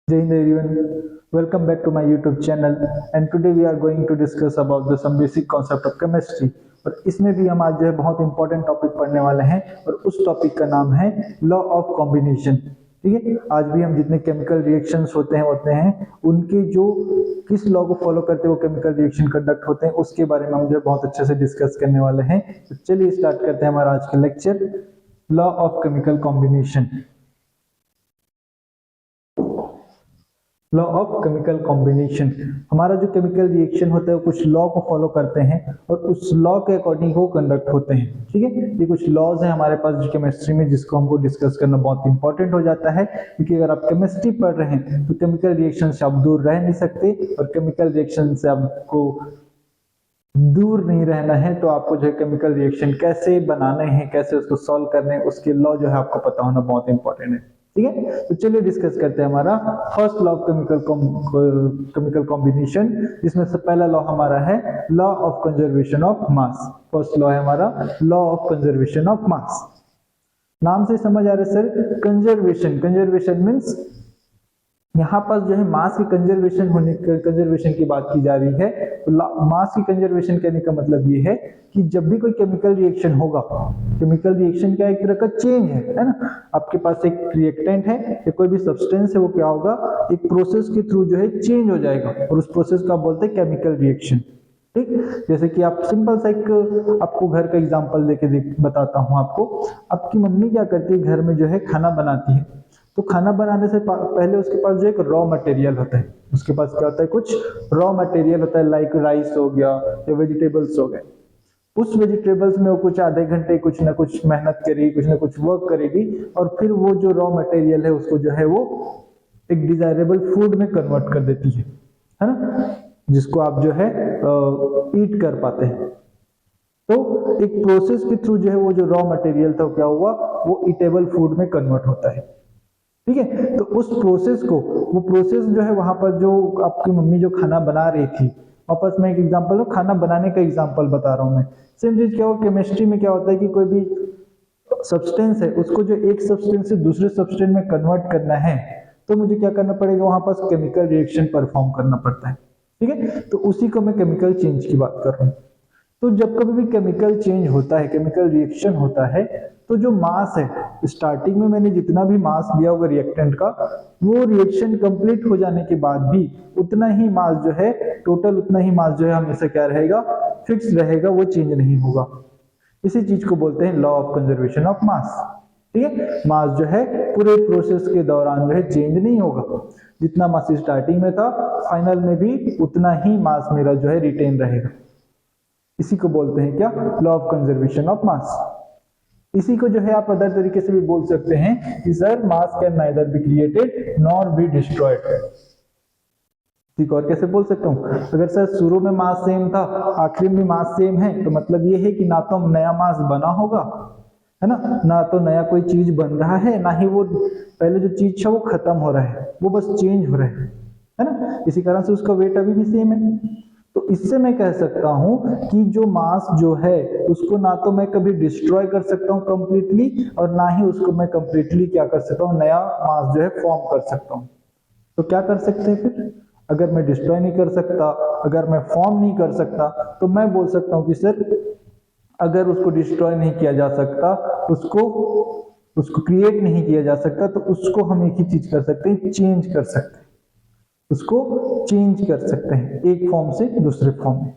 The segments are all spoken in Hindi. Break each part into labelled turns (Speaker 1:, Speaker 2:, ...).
Speaker 1: Jai Hind everyone, welcome back to my YouTube channel and today we are going to discuss about the some basic concept of chemistry। और इसमें भी हम आज जो है बहुत इंपॉर्टेंट टॉपिक पढ़ने वाले हैं और उस टॉपिक का नाम है लॉ ऑफ कॉम्बिनेशन। ठीक है, आज भी हम जितने केमिकल रिएक्शंस होते हैं उनके जो किस लॉ को फॉलो करते हुए केमिकल रिएक्शन कंडक्ट होते हैं उसके बारे में हम जो बहुत अच्छे से डिस्कस करने वाले हैं। तो चलिए स्टार्ट करते हैं हमारा आज का lecture, law of chemical combination. Law of chemical combination, हमारा जो केमिकल रिएक्शन होता है वो कुछ लॉ को फॉलो करते हैं और उस लॉ के अकॉर्डिंग वो कंडक्ट होते हैं। ठीक है, ये कुछ लॉज हैं हमारे पास जो केमिस्ट्री में, जिसको हमको डिस्कस करना बहुत इंपॉर्टेंट हो जाता है, क्योंकि अगर आप केमिस्ट्री पढ़ रहे हैं तो केमिकल रिएक्शन से आप दूर रह नहीं सकते और केमिकल रिएक्शन से आपको दूर नहीं रहना है तो आपको जो है केमिकल रिएक्शन कैसे बनाने हैं, कैसे उसको सॉल्व करने हैं, उसके लॉ जो है आपको पता होना बहुत इंपॉर्टेंट है। ठीक है, तो चलिए डिस्कस करते हैं हमारा first law of chemical combination, जिसमें से पहला लॉ हमारा है law of conservation of mass. First law है हमारा लॉ ऑफ कंजर्वेशन ऑफ मास। नाम से समझ आ रहा है सर, कंजर्वेशन, कंजर्वेशन मीन्स यहाँ पर जो है मास की कंजर्वेशन की बात की जा रही है। तो मास की कंजर्वेशन कहने का मतलब ये है कि जब भी कोई केमिकल रिएक्शन होगा, केमिकल रिएक्शन क्या एक तरह का चेंज है ना। आपके पास एक रिएक्टेंट है या कोई भी सब्सटेंस है, वो क्या होगा, एक प्रोसेस के थ्रू जो है चेंज हो जाएगा और उस प्रोसेस को आप बोलते हैं केमिकल रिएक्शन। ठीक, जैसे कि आप सिंपल सा एक आपको घर का एग्जांपल देके बताता हूं आपको। आपकी मम्मी क्या करती है, घर में जो है खाना बनाती है, तो खाना बनाने से पहले उसके पास जो एक रॉ मटेरियल होता है, उसके पास क्या होता है, कुछ रॉ मटेरियल होता है, लाइक राइस हो गया या वेजिटेबल्स हो गए। उस वेजिटेबल्स में वो कुछ आधे घंटे कुछ ना कुछ मेहनत करेगी, कुछ ना कुछ वर्क करेगी और फिर वो जो रॉ मटेरियल है उसको जो है वो एक डिजायरेबल फूड में कन्वर्ट कर देती है ना, जिसको आप जो है ईट कर पाते हैं। तो एक प्रोसेस के थ्रू जो है वो जो रॉ मटेरियल था क्या हुआ, वो ईटेबल फूड में कन्वर्ट होता है। ठीक है, तो उस प्रोसेस को, वो प्रोसेस जो है वहां पर जो आपकी मम्मी जो खाना बना रही थी, वापस मैं एक एग्जांपल, खाना बनाने का एग्जांपल बता रहा हूं मैं। सेम चीज क्या हो, केमिस्ट्री में क्या होता है कि कोई भी सब्सटेंस है उसको जो एक सब्सटेंस से दूसरे सब्सटेंस में कन्वर्ट करना है तो मुझे क्या करना पड़ेगा, वहां पास केमिकल रिएक्शन परफॉर्म करना पड़ता है। ठीक है, तो उसी को मैं केमिकल चेंज की बात कर रहा हूं। तो जब कभी भी केमिकल चेंज होता है, केमिकल रिएक्शन होता है, तो जो मास है, स्टार्टिंग में मैंने जितना भी मास लिया होगा रिएक्टेंट का, वो रिएक्शन कंप्लीट हो जाने के बाद भी उतना ही मास जो है, टोटल उतना ही मास जो है हमेशा क्या रहेगा, फिक्स रहेगा, वो चेंज नहीं होगा। इसी चीज को बोलते हैं law of conservation of mass. ठीक है, मास जो है पूरे प्रोसेस के दौरान जो है चेंज नहीं होगा, जितना मास स्टार्टिंग में था फाइनल में भी उतना ही मास मेरा जो है रिटेन रहेगा। इसी को बोलते हैं क्या, लॉ ऑफ कंजर्वेशन ऑफ मास। इसी को जो है आप अदर तरीके से भी बोल सकते हैं कि sir mass can neither be created nor be destroyed. ठीक, और कैसे बोल सकता हूं, अगर सर शुरू में मास सेम था, आखिरी में मास सेम है, तो मतलब ये है कि ना तो नया मास बना होगा, है ना तो नया कोई चीज बन रहा है, ना ही वो पहले जो चीज था वो खत्म हो रहा है, वो बस चेंज हो रहा है ना। इसी कारण से उसका वेट अभी भी सेम है। तो इससे मैं कह सकता हूं कि जो मास जो है उसको ना तो मैं कभी डिस्ट्रॉय कर सकता हूं कंप्लीटली और ना ही उसको मैं कंप्लीटली क्या कर सकता हूं, नया मास जो है फॉर्म कर सकता हूं। तो क्या कर सकते हैं फिर, अगर मैं डिस्ट्रॉय नहीं कर सकता, अगर मैं फॉर्म नहीं कर सकता, तो मैं बोल सकता हूं कि सर अगर उसको डिस्ट्रॉय नहीं किया जा सकता, उसको क्रिएट नहीं किया जा सकता, तो उसको हम एक ही चीज कर सकते हैं, चेंज कर सकते हैं, उसको चेंज कर सकते हैं एक फॉर्म से दूसरे फॉर्म में।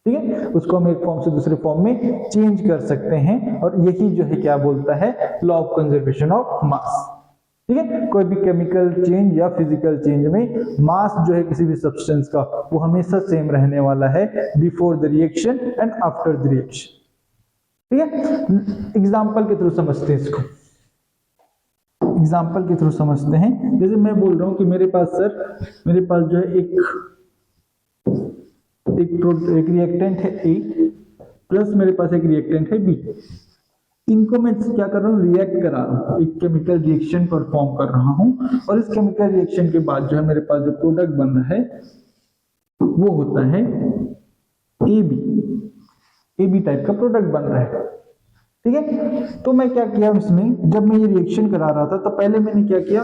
Speaker 1: ठीक है, उसको हम एक फॉर्म से दूसरे फॉर्म में चेंज कर सकते हैं और यही जो है क्या बोलता है, law of conservation of mass. ठीक है, कोई भी केमिकल चेंज या फिजिकल चेंज में मास जो है किसी भी सब्सटेंस का, वो हमेशा सेम रहने वाला है before the reaction and after the reaction. ठीक है, एग्जाम्पल के थ्रू समझते हैं इसको, एग्जाम्पल के थ्रू समझते हैं। जैसे मैं बोल रहा हूं कि मेरे पास जो है एक रिएक्टेंट है ए प्लस मेरे पास एक रिएक्टेंट है बी। इनको मैं क्या कर रहा हूँ, रिएक्ट करा रहा हूँ, एक केमिकल रिएक्शन परफॉर्म कर रहा हूँ और इस केमिकल रिएक्शन के बाद जो है मेरे पास जो प्रोडक्ट बन रहा है वो होता है ए बी टाइप का प्रोडक्ट बन रहा है। ठीक है। तो मैं क्या किया इसमें, जब मैं ये रिएक्शन करा रहा था तो पहले मैंने क्या किया,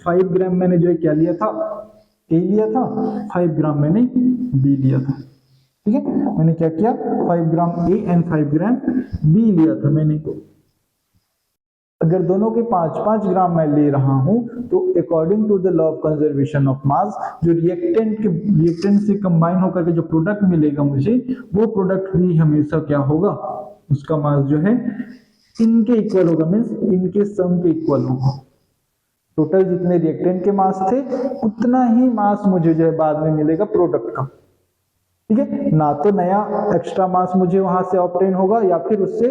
Speaker 1: 5 ग्राम मैंने जो है क्या लिया था, ए लिया था, 5 ग्राम मैंने बी लिया था। ठीक है, मैंने क्या किया, 5 ग्राम ए एंड 5 ग्राम बी लिया था मैंने। अगर दोनों के 5-5 ग्राम मैं ले रहा हूं तो according to the law of conservation of mass, जो रिएक्टेंट से कंबाइन होकर के जो प्रोडक्ट मिलेगा मुझे, वो प्रोडक्ट भी हमेशा क्या होगा, उसका मास जो है इनके इक्वल होगा, मीन्स इनके सम के इक्वल होगा। टोटल जितने रिएक्टेंट के मास थे उतना ही मास मुझे जो है बाद में मिलेगा प्रोडक्ट का। ठीक है, ना तो नया एक्स्ट्रा मास मुझे वहां से ऑब्टेन होगा या फिर उससे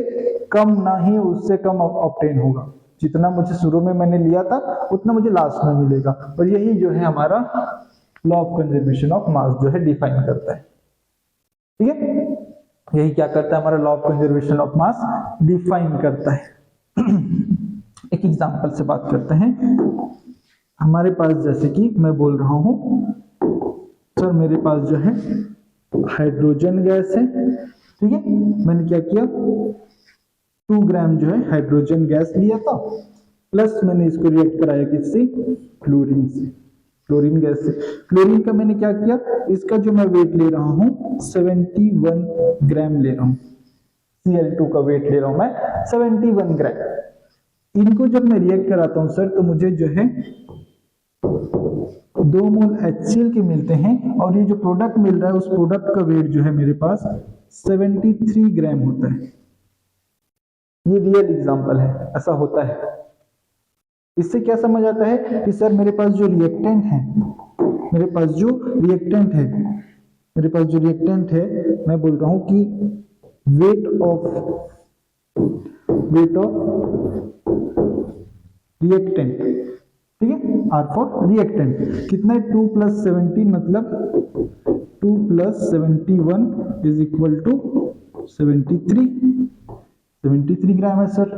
Speaker 1: कम, ना ही उससे कम ऑब्टेन होगा। जितना मुझे शुरू में मैंने लिया था उतना मुझे लास्ट में मिलेगा। और यही जो है हमारा law of conservation of mass जो है डिफाइन करता है। ठीक है, यही क्या करता है, हमारा law of conservation of mass define करता है। एक एग्जांपल से बात करते हैं। हमारे पास जैसे कि मैं बोल रहा हूं, सर मेरे पास जो है हाइड्रोजन गैस है। ठीक है, मैंने क्या किया, 2 ग्राम जो है हाइड्रोजन गैस लिया था, प्लस मैंने इसको रिएक्ट कराया किससे, क्लोरीन से, क्लोरीन गैस से। क्लोरीन का मैंने क्या किया, इसका जो मैं वेट ले रहा हूं 71 ग्राम ले रहा हूं, Cl2 का वेट ले रहा हूं मैं 71 ग्राम। इनको जब मैं रिएक्ट कराता हूं सर, तो मुझे जो है 2 मोल HCl के मिलते हैं, और ये जो प्रोडक्ट मिल रहा है उस प्रोडक्ट का वेट जो है मेरे पास 73 ग्राम होता है। ये रियल एग्जांपल है, ऐसा होता है। इससे क्या समझ आता है कि सर मेरे पास जो रिएक्टेंट है, मेरे पास जो रिएक्टेंट है, मैं बोल रहा हूं कि वेट ऑफ रिएक्टेंट, ठीक है, आर फॉर रिएक्टेंट कितना है, 2 + 17 मतलब 2 + 71 इज इक्वल टू 73 ग्राम है सर।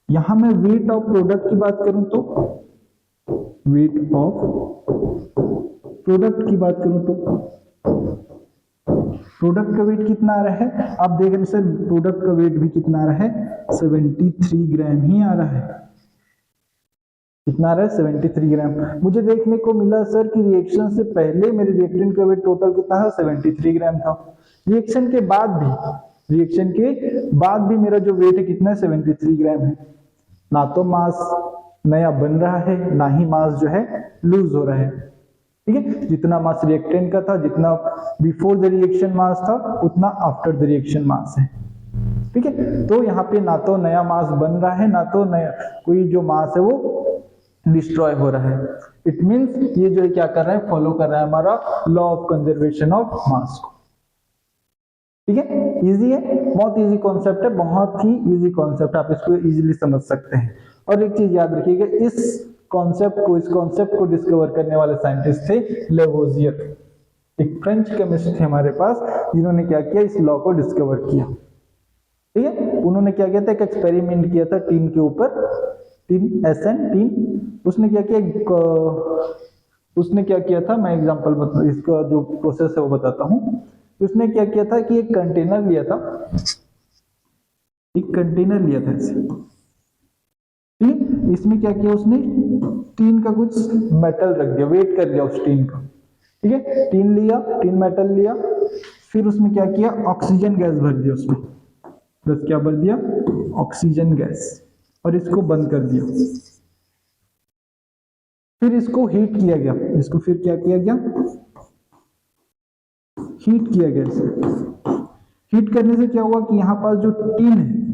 Speaker 1: यहां मैं वेट ऑफ प्रोडक्ट की बात करूं तो, वेट ऑफ प्रोडक्ट की बात करूं तो प्रोडक्ट का वेट कितना आ रहा है, आप देख रहे हैं सर, प्रोडक्ट का वेट भी कितना आ रहा है, 73 ग्राम ही आ रहा है। कितना आ रहा है, 73 ग्राम। मुझे देखने को मिला सर कि रिएक्शन से पहले मेरे रिएक्टेंट का वेट टोटल कितना है, 73 ग्राम था। रिएक्शन के बाद भी मेरा जो वेट है कितना है, 73 ग्राम है। ना तो मास नया बन रहा है, ना ही मास जो है लूज हो रहा है। ठीक है, जितना मास रिएक्टेंट का था, जितना बिफोर द रिएक्शन मास था, उतना आफ्टर द रिएक्शन मास है। ठीक है, तो यहाँ पे ना तो नया मास बन रहा है, ना तो नया कोई जो मास है वो डिस्ट्रॉय हो रहा है। इट मींस ये जो है क्या कर रहा है, फॉलो कर रहा है हमारा लॉ ऑफ कंजर्वेशन ऑफ मास को। ठीक है, इजी है, बहुत इजी कॉन्सेप्ट है, बहुत ही इजी कॉन्सेप्ट, आप इसको इजीली समझ सकते हैं। और एक चीज याद रखिएगा, इस कॉन्सेप्ट को डिस्कवर करने वाले साइंटिस्ट थे लेवोजियर, एक फ्रेंच केमिस्ट थे हमारे पास, जिन्होंने क्या किया, इस लॉ को डिस्कवर किया। ठीक है, उन्होंने क्या किया था, एक एक्सपेरिमेंट किया था टीन के ऊपर, टीन SN टीन। उसने क्या किया था, मैं एग्जांपल इसका जो प्रोसेस है वो बताता हूं। उसने क्या किया था कि एक कंटेनर लिया था ऐसे। ठीक, इसमें क्या किया उसने, टीन का कुछ मेटल रख दिया, वेट कर लिया उस टीन का। ठीक है, टीन मेटल लिया, फिर उसमें क्या किया, ऑक्सीजन गैस भर दिया उसमें, बस क्या भर दिया, ऑक्सीजन गैस, और इसको बंद कर दिया। फिर इसको हीट किया गया, हीट किया गया इसे। हीट करने से क्या हुआ कि यहाँ पास जो टीन है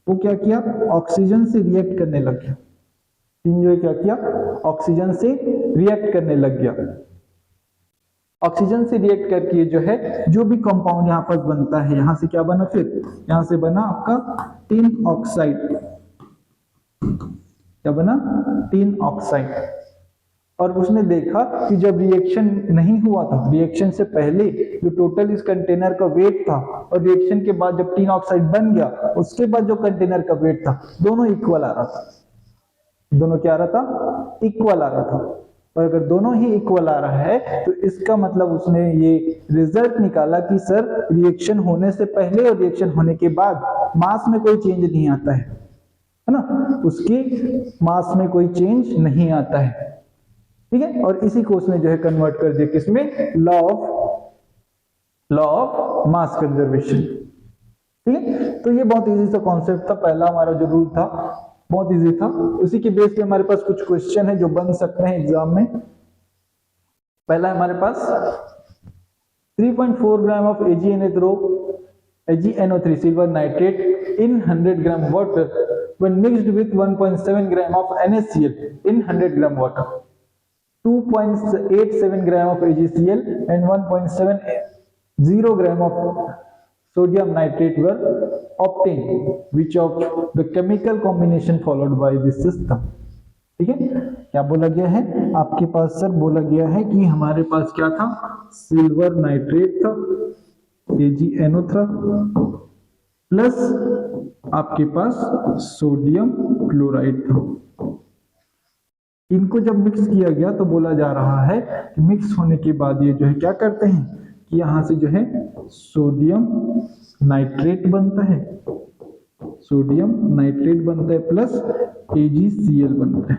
Speaker 1: वो क्या किया, ऑक्सीजन से रिएक्ट करने लग गया। टीन जो है क्या किया, ऑक्सीजन से रिएक्ट करने लग गया। ऑक्सीजन से रिएक्ट करके जो है जो भी कंपाउंड यहाँ पर बनता है, यहां से क्या बना, फिर यहां से बना आपका टिन ऑक्साइड। क्या बना, टिन ऑक्साइड। और उसने देखा कि जब रिएक्शन नहीं हुआ था, रिएक्शन से पहले जो टोटल इस कंटेनर का वेट था, और रिएक्शन के बाद जब टिन ऑक्साइड बन गया, उसके बाद जो कंटेनर का वेट था, दोनों इक्वल आ रहा था। दोनों क्या आ रहा था, इक्वल आ रहा था। और अगर दोनों ही इक्वल आ रहा है तो इसका मतलब उसने ये रिजल्ट निकाला कि सर रिएक्शन होने से पहले और रिएक्शन होने के बाद मास में कोई चेंज नहीं आता है ना, उसकी मास में कोई चेंज नहीं आता है, ठीक है। और इसी को उसने जो है कन्वर्ट कर दिया किसमें, लॉ ऑफ मास कंजर्वेशन, ठीक है। तो ये बहुत इजी सा कॉन्सेप्ट था, पहला हमारा जो रूल था बहुत इजी था। उसी के बेस पे हमारे पास कुछ क्वेश्चन है जो बन सकते हैं एग्जाम में। पहला हमारे पास 3.4 gram of AgNO3 silver nitrate in 100 gram water when mixed with 1.7 gram of NaCl in 100 gram water, 2.87 gram of AgCl and 1.70 gram of sodium nitrate were obtained. Which of the chemical combination followed by this system? ठीक है, क्या बोला गया है आपके पास सर, बोला गया है कि हमारे पास क्या था, सिल्वर नाइट्रेट था, AgNO था, प्लस आपके पास सोडियम क्लोराइड था। इनको जब मिक्स किया गया तो बोला जा रहा है कि मिक्स होने के बाद ये जो है क्या करते हैं कि यहां से जो है सोडियम नाइट्रेट बनता है, सोडियम नाइट्रेट बनता है प्लस AgCl बनता है,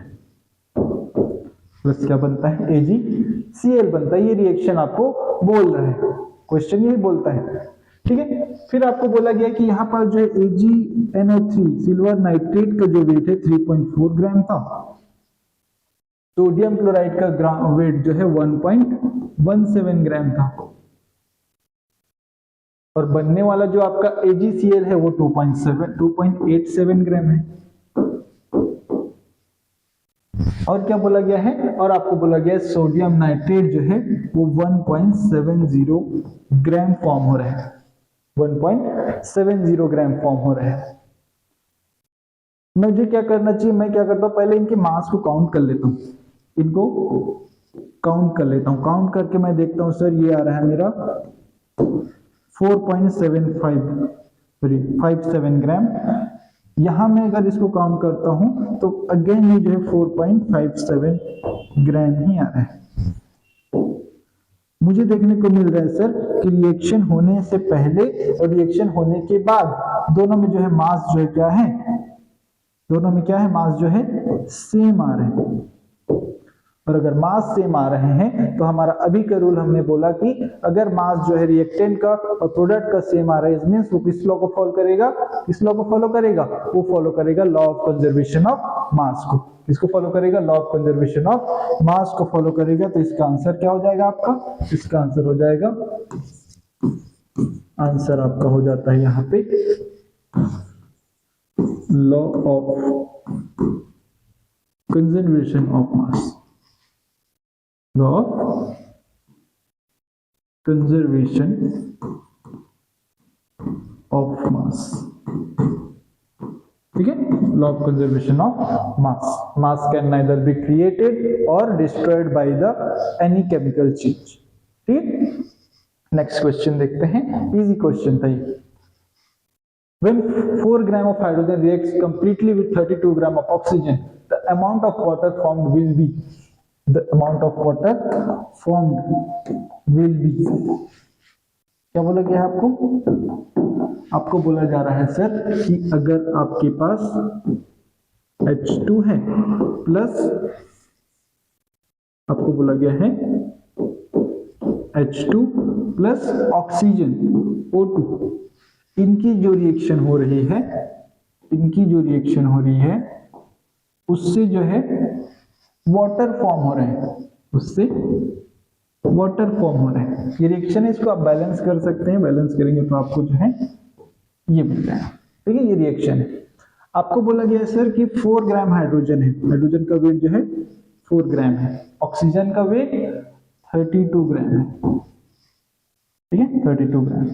Speaker 1: प्लस क्या बनता है, AgCl बनता है। ये रिएक्शन आपको बोल रहा है, क्वेश्चन यही बोलता है, ठीक है। फिर आपको बोला गया कि यहाँ पर जो AgNO3 सिल्वर नाइट्रेट का जो वेट है 3.4 ग्राम था, सोडियम क्लोराइड का वेट जो है 1.17 ग्राम था, और बनने वाला जो आपका AgCl है वो 2.87 ग्राम है। और क्या बोला गया है, और आपको बोला गया है सोडियम नाइट्रेट जो है वो 1.70 ग्राम फॉर्म हो रहा है, 1.70 ग्राम फॉर्म हो रहा है। मुझे क्या करना चाहिए, मैं क्या करता हूं, पहले इनके मास को काउंट कर लेता हूं, इनको काउंट कर लेता हूं, काउंट करके मैं देखता हूं सर ये आ रहा है मेरा 4.57 ग्राम। यहां मैं अगर इसको काउंट करता हूं तो अगेन ये जो है 4.57 ग्राम ही आ रहा है। मुझे देखने को मिल रहा है सर कि रिएक्शन होने से पहले और रिएक्शन होने के बाद दोनों में जो है मास जो है क्या है, दोनों में क्या है, मास जो है सेम आ रहे हैं। और अगर मास सेम आ रहे हैं तो हमारा अभी का रूल हमने बोला कि अगर मास जो है रिएक्टेंट का और प्रोडक्ट का सेम आ रहा है, मींस वो किस लॉ को फॉलो करेगा, किस लॉ को फॉलो करेगा, वो फॉलो करेगा लॉ ऑफ कंजर्वेशन ऑफ मास को। किसको फॉलो करेगा, लॉ ऑफ कंजर्वेशन ऑफ मास को फॉलो करेगा। तो इसका आंसर क्या हो जाएगा आपका, इसका आंसर हो जाएगा, आंसर आपका हो जाता है यहां पे law of conservation of mass, law of conservation of mass, ठीक है, law of conservation of mass. Mass can neither be created और destroyed by the any chemical change, ठीक। नेक्स्ट क्वेश्चन देखते हैं, इजी क्वेश्चन था ये। When 4 gram of hydrogen reacts completely with 32 gram of oxygen, the amount of water formed will be, the amount of water formed will be, क्या बोला गया है आपको, आपको बोला जा रहा है सर कि अगर आपके पास H2 है प्लस आपको बोला गया है H2 प्लस ऑक्सीजन O2, इनकी जो रिएक्शन हो रही है, इनकी जो रिएक्शन हो रही है उससे जो है वाटर फॉर्म हो रहे हैं, उससे वाटर फॉर्म हो रहे हैं। ये रिएक्शन है, इसको आप बैलेंस कर सकते हैं, बैलेंस करेंगे तो आपको जो है ये मिल जाएगा, ठीक है। ये रिएक्शन है। आपको बोला गया है सर कि 4 ग्राम हाइड्रोजन है, हाइड्रोजन का वेट जो है 4 ग्राम है, ऑक्सीजन का वेट 32 ग्राम है, ठीक है, 32 ग्राम।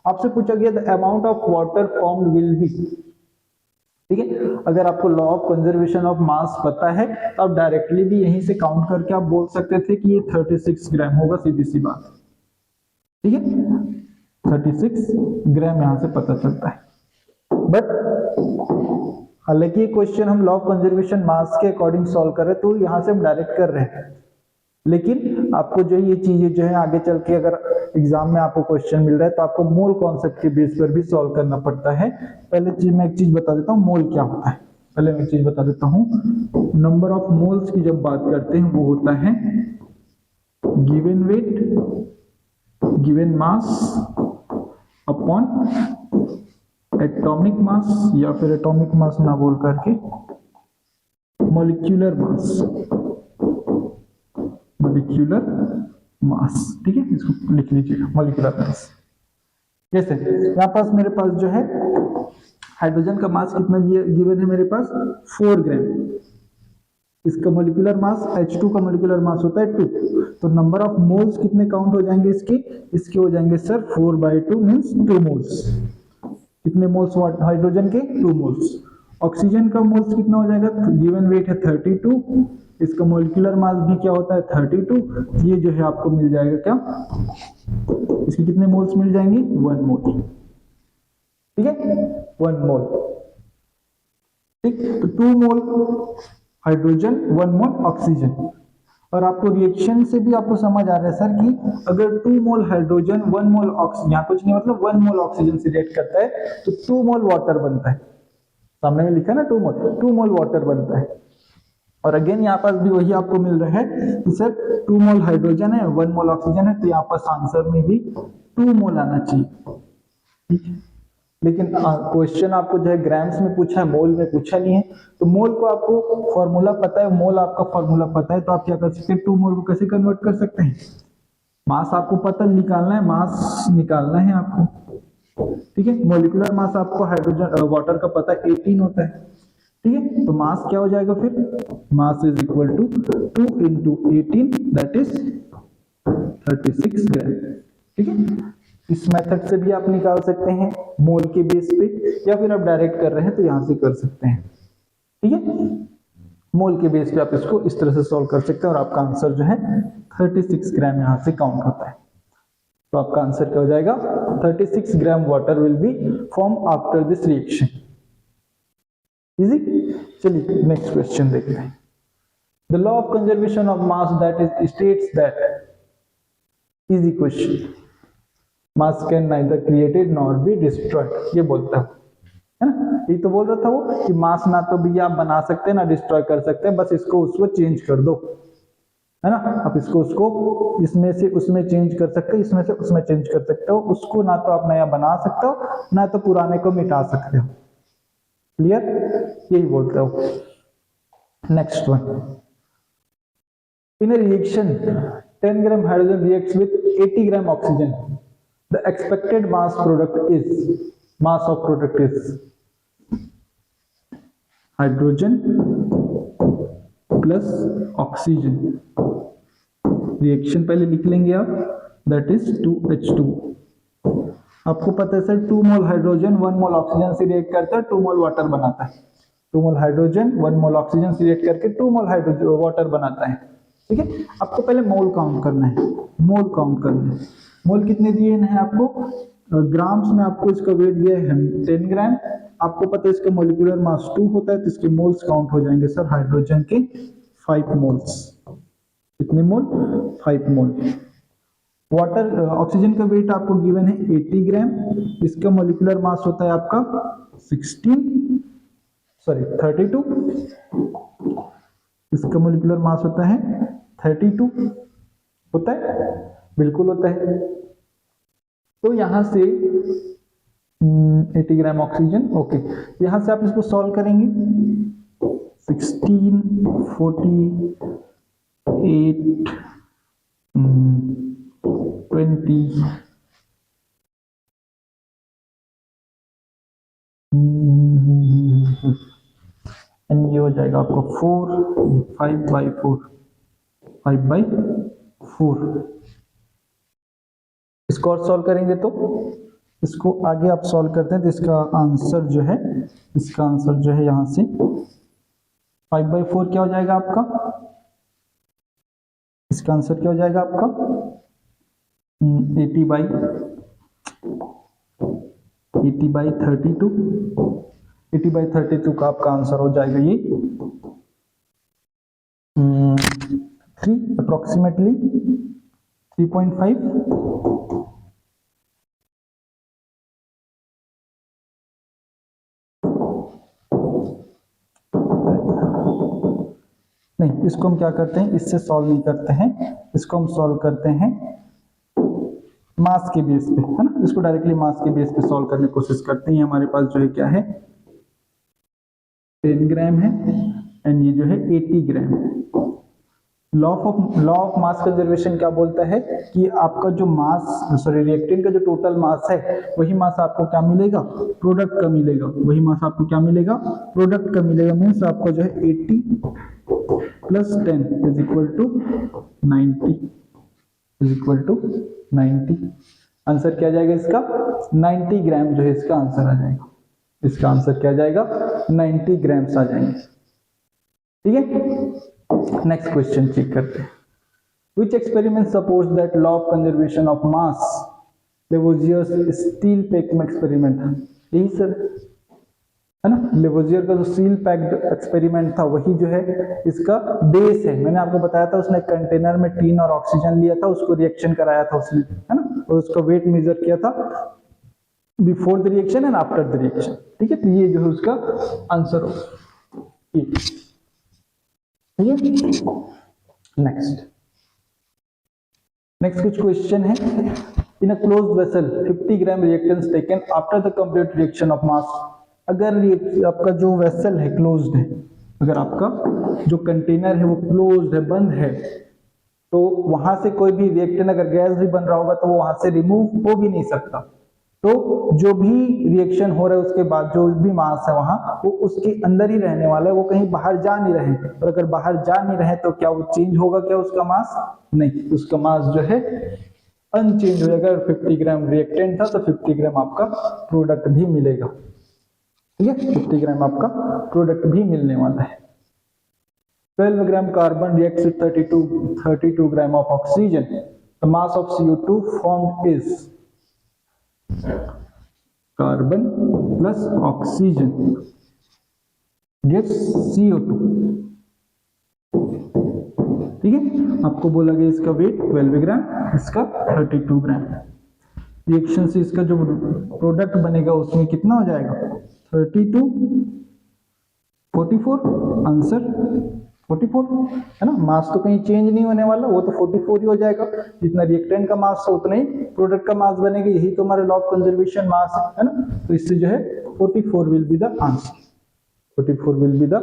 Speaker 1: आपसे पूछा गया the amount of water formed will be, ठीक है। अगर आपको लॉ ऑफ कंजर्वेशन ऑफ मास पता है तो आप डायरेक्टली भी यहीं से काउंट करके आप बोल सकते थे कि ये 36 ग्राम होगा, सीधी सी बात, ठीक है, 36 ग्राम यहां से पता चलता है। बट हालांकि ये क्वेश्चन हम लॉ ऑफ कंजर्वेशन मास के अकॉर्डिंग सॉल्व कर रहे हैं तो यहां से हम डायरेक्ट कर रहे हैं, लेकिन आपको जो ये चीजें जो है आगे चल के अगर एग्जाम में आपको क्वेश्चन मिल रहा है तो आपको मोल कॉन्सेप्ट के बेस पर भी सॉल्व करना पड़ता है। पहले मैं एक चीज बता देता हूँ मोल क्या होता है। पहले मैं एक चीज बता देता हूँ, नंबर ऑफ मोल्स की जब बात करते हैं वो होता है given weight, given mass upon atomic mass, या फिर एटॉमिक मास ना बोल करके मॉलिक्यूलर मास, मॉलिक्यूलर मास, ठीक है, इसको लिख लीजिएगा मॉलिक्यूलर मास। जैसे यहां पास मेरे पास जो है हाइड्रोजन का मास कितना गिवन है मेरे पास 4 ग्राम, इसका मॉलिक्यूलर मास H2 का मॉलिक्यूलर मास होता है 2, तो नंबर ऑफ मोल्स कितने काउंट हो जाएंगे इसके हो जाएंगे सर 4/2 मींस 2 मोल्स। कितने मोल्स हाइड्रोजन के 2 मोल्स। ऑक्सीजन का मोल्स कितना हो जाएगा, गिवन वेट है 32, इसका मॉलिक्यूलर मास भी क्या होता है 32, ये जो है आपको मिल जाएगा क्या, इसके कितने मोल्स मिल जाएंगे 1 मोल, ठीक है 1 मोल, ठीक। तो 2 मोल हाइड्रोजन 1 मोल ऑक्सीजन। और आपको रिएक्शन से भी आपको समझ आ रहा है सर कि अगर 2 मोल हाइड्रोजन 1 मोल ऑक्सीजन, यहाँ कुछ नहीं मतलब 1 मोल ऑक्सीजन से रिएक्ट करता है तो 2 मोल वाटर बनता है, सामने में लिखा है ना 2 मोल वाटर बनता है। और अगेन यहाँ पास भी वही आपको मिल रहा है कि सर 2 मोल हाइड्रोजन है 1 मोल ऑक्सीजन है, तो यहाँ पास आंसर में भी 2 मोल आना चाहिए, ठीक है। लेकिन क्वेश्चन आपको जो है ग्राम्स में पूछा है, मोल में पूछा नहीं है। तो मोल को आपको फॉर्मूला पता है, मोल आपका फॉर्मूला पता है, तो आप क्या कर सकते हैं 2 मोल को कैसे कन्वर्ट कर सकते हैं, मास आपको पता निकालना है, मास निकालना है आपको, ठीक है। मॉलिक्यूलर मास आपको हाइड्रोजन वाटर का पता है 18 होता है, ठीक है। तो मास क्या हो जाएगा फिर, mass is equal to 2 into 18 that is 36 gram, ठीक है। इस मेथड से भी आप निकाल सकते हैं मोल के बेस पे, या फिर आप डायरेक्ट कर रहे हैं तो यहां से कर सकते हैं, ठीक है। मोल के बेस पे आप इसको इस तरह से सॉल्व कर सकते हैं और आपका आंसर जो है 36 ग्राम यहां से काउंट होता है। तो आपका आंसर क्या हो जाएगा 36 gram water will B form after this reaction. Easy. चलिए नेक्स्ट क्वेश्चन देखते हैं। The law of conservation of mass that is states that, easy question, mass can neither created nor be destroyed, ये बोलता है ना, ये तो बोल रहा था वो कि मास ना तो भी आप बना सकते हैं ना डिस्ट्रॉय कर सकते हैं, बस इसको उसको चेंज कर दो, है ना। आप इसको उसको इसमें से उसमें चेंज कर सकते हो, इसमें से उसमें चेंज कर सकते हो, उसको ना तो आप नया बना सकते हो ना तो पुराने को मिटा सकते हो, क्लियर, यही बोलते हो। Next one, in a reaction 10 gram hydrogen reacts with 80 gram oxygen, the expected mass of product is hydrogen plus oxygen, reaction पहले लिख लेंगे आप, दैट इज 2H2। आपको पता है सर 2 मोल हाइड्रोजन 1 मोल ऑक्सीजन से रिएक्ट करता है 2 मोल वाटर बनाता है, 2 मोल हाइड्रोजन 1 मोल ऑक्सीजन से रिएक्ट करके 2 मोल हाइड्रोजन वाटर बनाता है, ठीक है। आपको पहले मोल काउंट करना है, मोल काउंट करना है। मोल कितने दिए हैं आपको, ग्राम्स में आपको इसका वेट दिया है 10 ग्राम, आपको पता है इसका मॉलिक्यूलर मास 2 होता है, तो इसके मोल्स काउंट हो जाएंगे सर हाइड्रोजन के 5 मोल्स, कितने मोल 5 मोल। वाटर ऑक्सीजन का वेट आपको गिवन है 80 ग्राम, इसका मॉलिक्यूलर मास होता है आपका 32, इसका मॉलिक्यूलर मास होता है 32, होता है, बिल्कुल होता है। तो यहां से 80 ग्राम ऑक्सीजन, ओके, यहां से आप इसको सॉल्व करेंगे 16, 48, 20, एंड ये हो जाएगा आपको 4, 5/4। इसको और सॉल्व करेंगे तो इसको आगे आप सॉल्व करते हैं तो इसका आंसर जो है यहां से 5/4 क्या हो जाएगा आपका, इसका आंसर क्या हो जाएगा आपका 80/32 का आपका आंसर हो जाएगा ये 3 अप्रोक्सीमेटली 3.5। नहीं, इसको हम क्या करते हैं, इससे सॉल्व नहीं करते हैं, इसको हम सॉल्व करते हैं मास के बेस पे, है ना। इसको डायरेक्टली मास के बेस पे सॉल्व करने की कोशिश करते हैं। हमारे पास जो है क्या है, 10 ग्राम है एंड ये जो है 80 ग्राम। लॉ ऑफ मास कंजर्वेशन क्या बोलता है कि आपका जो मास रिएक्टेंट का जो टोटल मास है वही मास आपको क्या मिलेगा, प्रोडक्ट का मिलेगा। वही मास आपको क्या मिलेगा, प्रोडक्ट का मिलेगा। मीन्स आपका जो है 80 plus 10 is equal to 90, is equal to 90। Answer क्या जाएगा इसका, 90 ग्राम जो है इसका आंसर आ जाएगा। इसका आंसर क्या जाएगा, 90 ग्राम्स आ जाएंगे। ठीक है, नेक्स्ट क्वेश्चन चेक करते हैं। Which experiment supports that law of conservation of mass? Lavoisier's steel packing experiment, यही सर है ना। लेवोजियर का जो सील पैक्ड एक्सपेरिमेंट था वही जो है इसका बेस है। मैंने आपको बताया था उसने कंटेनर में टीन और ऑक्सीजन लिया था, उसको रिएक्शन कराया था उसने, है ना, और उसका वेट मेजर किया था before the reaction and after the reaction. ठीक है, तो ये जो है उसका आंसर हो। ठीक है, नेक्स्ट कुछ क्वेश्चन है। In a closed vessel 50 gram reactants taken after the complete reaction of mass. अगर आपका जो वेसल है क्लोज्ड है, अगर आपका जो कंटेनर है वो क्लोज्ड है, बंद है, तो वहां से कोई भी रिएक्टेंट अगर गैस भी बन रहा होगा तो वो वहां से रिमूव हो भी नहीं सकता। तो जो भी रिएक्शन हो रहा है उसके बाद जो भी मास है वहां वो उसके अंदर ही रहने वाला है, वो कहीं बाहर जा नहीं रहे। और अगर बाहर जा नहीं रहे तो क्या वो चेंज होगा क्या उसका मास? नहीं, उसका मास जो है अनचेंज हो जाएगा। अगर 50 ग्राम रिएक्टेंट था तो 50 ग्राम आपका प्रोडक्ट भी मिलेगा। ठीक है, 50 ग्राम आपका प्रोडक्ट भी मिलने वाला है। 12 gram carbon reacts with 32 gram of oxygen. The mass of CO2 formed is carbon plus oxygen gives CO2। ठीक है, आपको बोला गया इसका वेट 12 ग्राम, इसका 32 ग्राम। रिएक्शन से इसका जो प्रोडक्ट बनेगा उसमें कितना हो जाएगा, 32 44। आंसर 44 है ना। मास तो कहीं चेंज नहीं होने वाला, वो तो 44 ही हो जाएगा। जितना रिएक्टेंट का मास है उतना ही प्रोडक्ट का मास बनेगा। यही तो हमारे लॉ ऑफ कंजर्वेशन मास है ना। तो इससे जो है 44 will be the answer. 44 will be the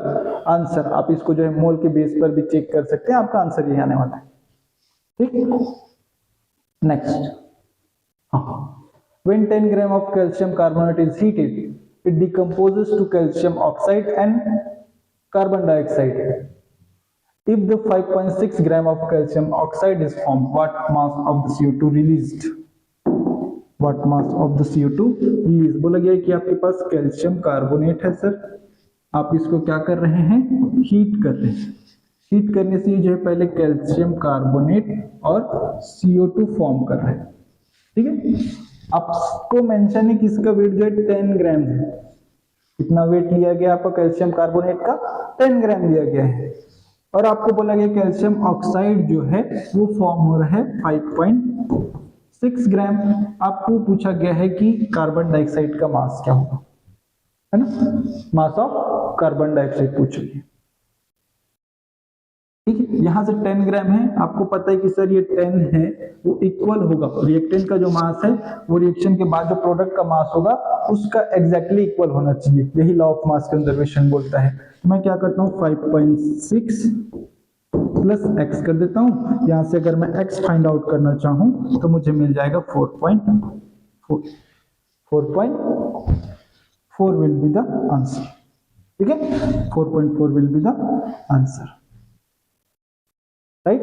Speaker 1: answer. आप इसको जो है मोल के बेस पर भी चेक कर सकते हैं, आपका आंसर यही आने वाला है। ठीक, next. When 10 gram of calcium carbonate is heated, it decomposes to calcium oxide and carbon dioxide. If the 5.6 gram of calcium oxide is formed, what mass of the CO2 released? What mass of the CO2 released? बोला गया है कि आपके पास कैल्शियम कार्बोनेट है सर, आप इसको क्या कर रहे हैं, हीट कर रहे हैं। हीट करने से जो है पहले कैल्शियम कार्बोनेट और CO2 फॉर्म कर रहे हैं। ठीक है, आपको मेंशन है कि इसका वेट जो है 10 ग्राम है। कितना वेट लिया गया आपका कैल्शियम कार्बोनेट का, 10 ग्राम लिया गया है। और आपको बोला गया कैल्शियम ऑक्साइड जो है वो फॉर्म हो रहा है 5.6 ग्राम। आपको पूछा गया है कि कार्बन डाइऑक्साइड का मास क्या होगा, है ना, मास ऑफ कार्बन डाइऑक्साइड पूछा गया। ठीक है, यहां से 10 ग्राम है, आपको पता है कि सर ये 10 है वो इक्वल होगा रिएक्टेंट का जो मास है वो रिएक्शन के बाद जो प्रोडक्ट का मास होगा उसका एग्जैक्टली इक्वल होना चाहिए। यही लॉ ऑफ मास कंजर्वेशन बोलता है। तो मैं क्या करता हूँ, 5.6 प्लस एक्स कर देता हूँ। यहां से अगर मैं एक्स फाइंड आउट करना चाहूं तो मुझे मिल जाएगा 4.4। 4.4 विल बी द आंसर। ठीक है, 4.4 will be the answer, right.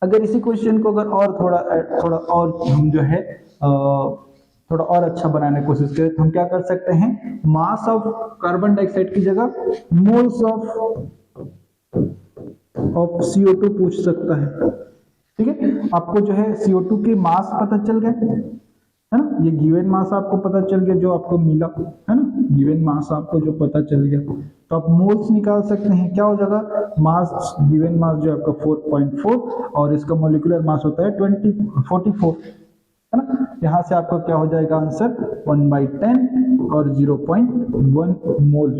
Speaker 1: अगर इसी क्वेश्चन को अगर और थोड़ा और हम जो है थोड़ा और अच्छा बनाने की कोशिश करें तो हम क्या कर सकते हैं, मास ऑफ कार्बन डाइऑक्साइड की जगह मोल्स ऑफ CO2 पूछ सकता है। ठीक है, आपको जो है CO2 के मास पता चल गए, है ना, ये गिवन मास आपको पता चल गया जो आपको मिला, है ना। गिवन मास आपको जो पता चल गया, तो आप मोल्स निकाल सकते हैं। क्या हो जाएगा, मास गिवन मास जो आपका 4.4 और इसका मॉलिक्यूलर मास होता है 44, है ना। यहां से आपका क्या हो जाएगा आंसर 1/10 और 0.1 मोल,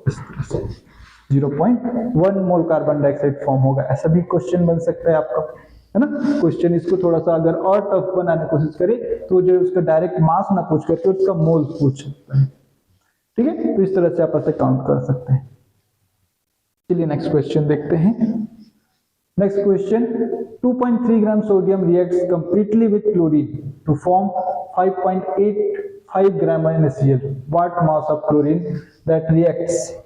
Speaker 1: इस तरह से 0.1 मोल कार्बन डाइऑक्साइड फॉर्म होगा। ऐसा भी क्वेश्चन बन सकता है आपका, है ना। क्वेश्चन इसको थोड़ा सा अगर और टफ बनाने की कोशिश करे तो जो उसका डायरेक्ट मास ना पूछ करके उसका मोल पूछ सकता है, ठीक है। तो इस तरह से आप ऐसे काउंट कर सकते हैं। चलिए नेक्स्ट क्वेश्चन देखते हैं। Next question, 2.3 gram sodium reacts completely with chlorine to form 5.85 gram NaCl. What mass of chlorine that reacts.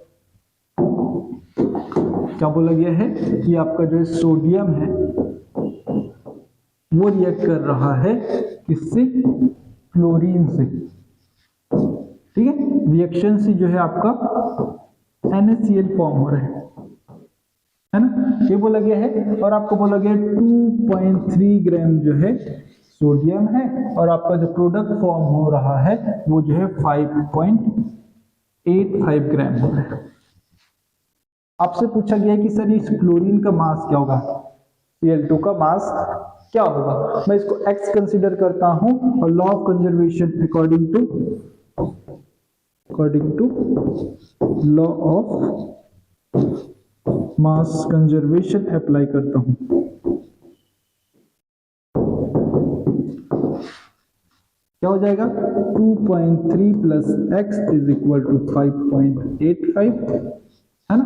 Speaker 1: क्या बोला गया है कि आपका जो सोडियम है वो रिएक्ट कर रहा है किससे, क्लोरीन से, ठीक है। रिएक्शन से जो है आपका NaCl फॉर्म हो रहा है ना, ये बोला गया है। और आपको बोला गया 2.3 ग्राम जो है सोडियम है और आपका जो प्रोडक्ट फॉर्म हो रहा है वो जो है 5.85 ग्राम हो रहा है। आपसे पूछा गया है कि सर इस क्लोरीन का मास क्या होगा, Cl2 का मास क्या होगा। मैं इसको x कंसीडर करता हूं और law of conservation according to law of mass conservation apply करता हूं। क्या हो जाएगा 2.3 प्लस x इज इक्वल टू 5.85, है ना।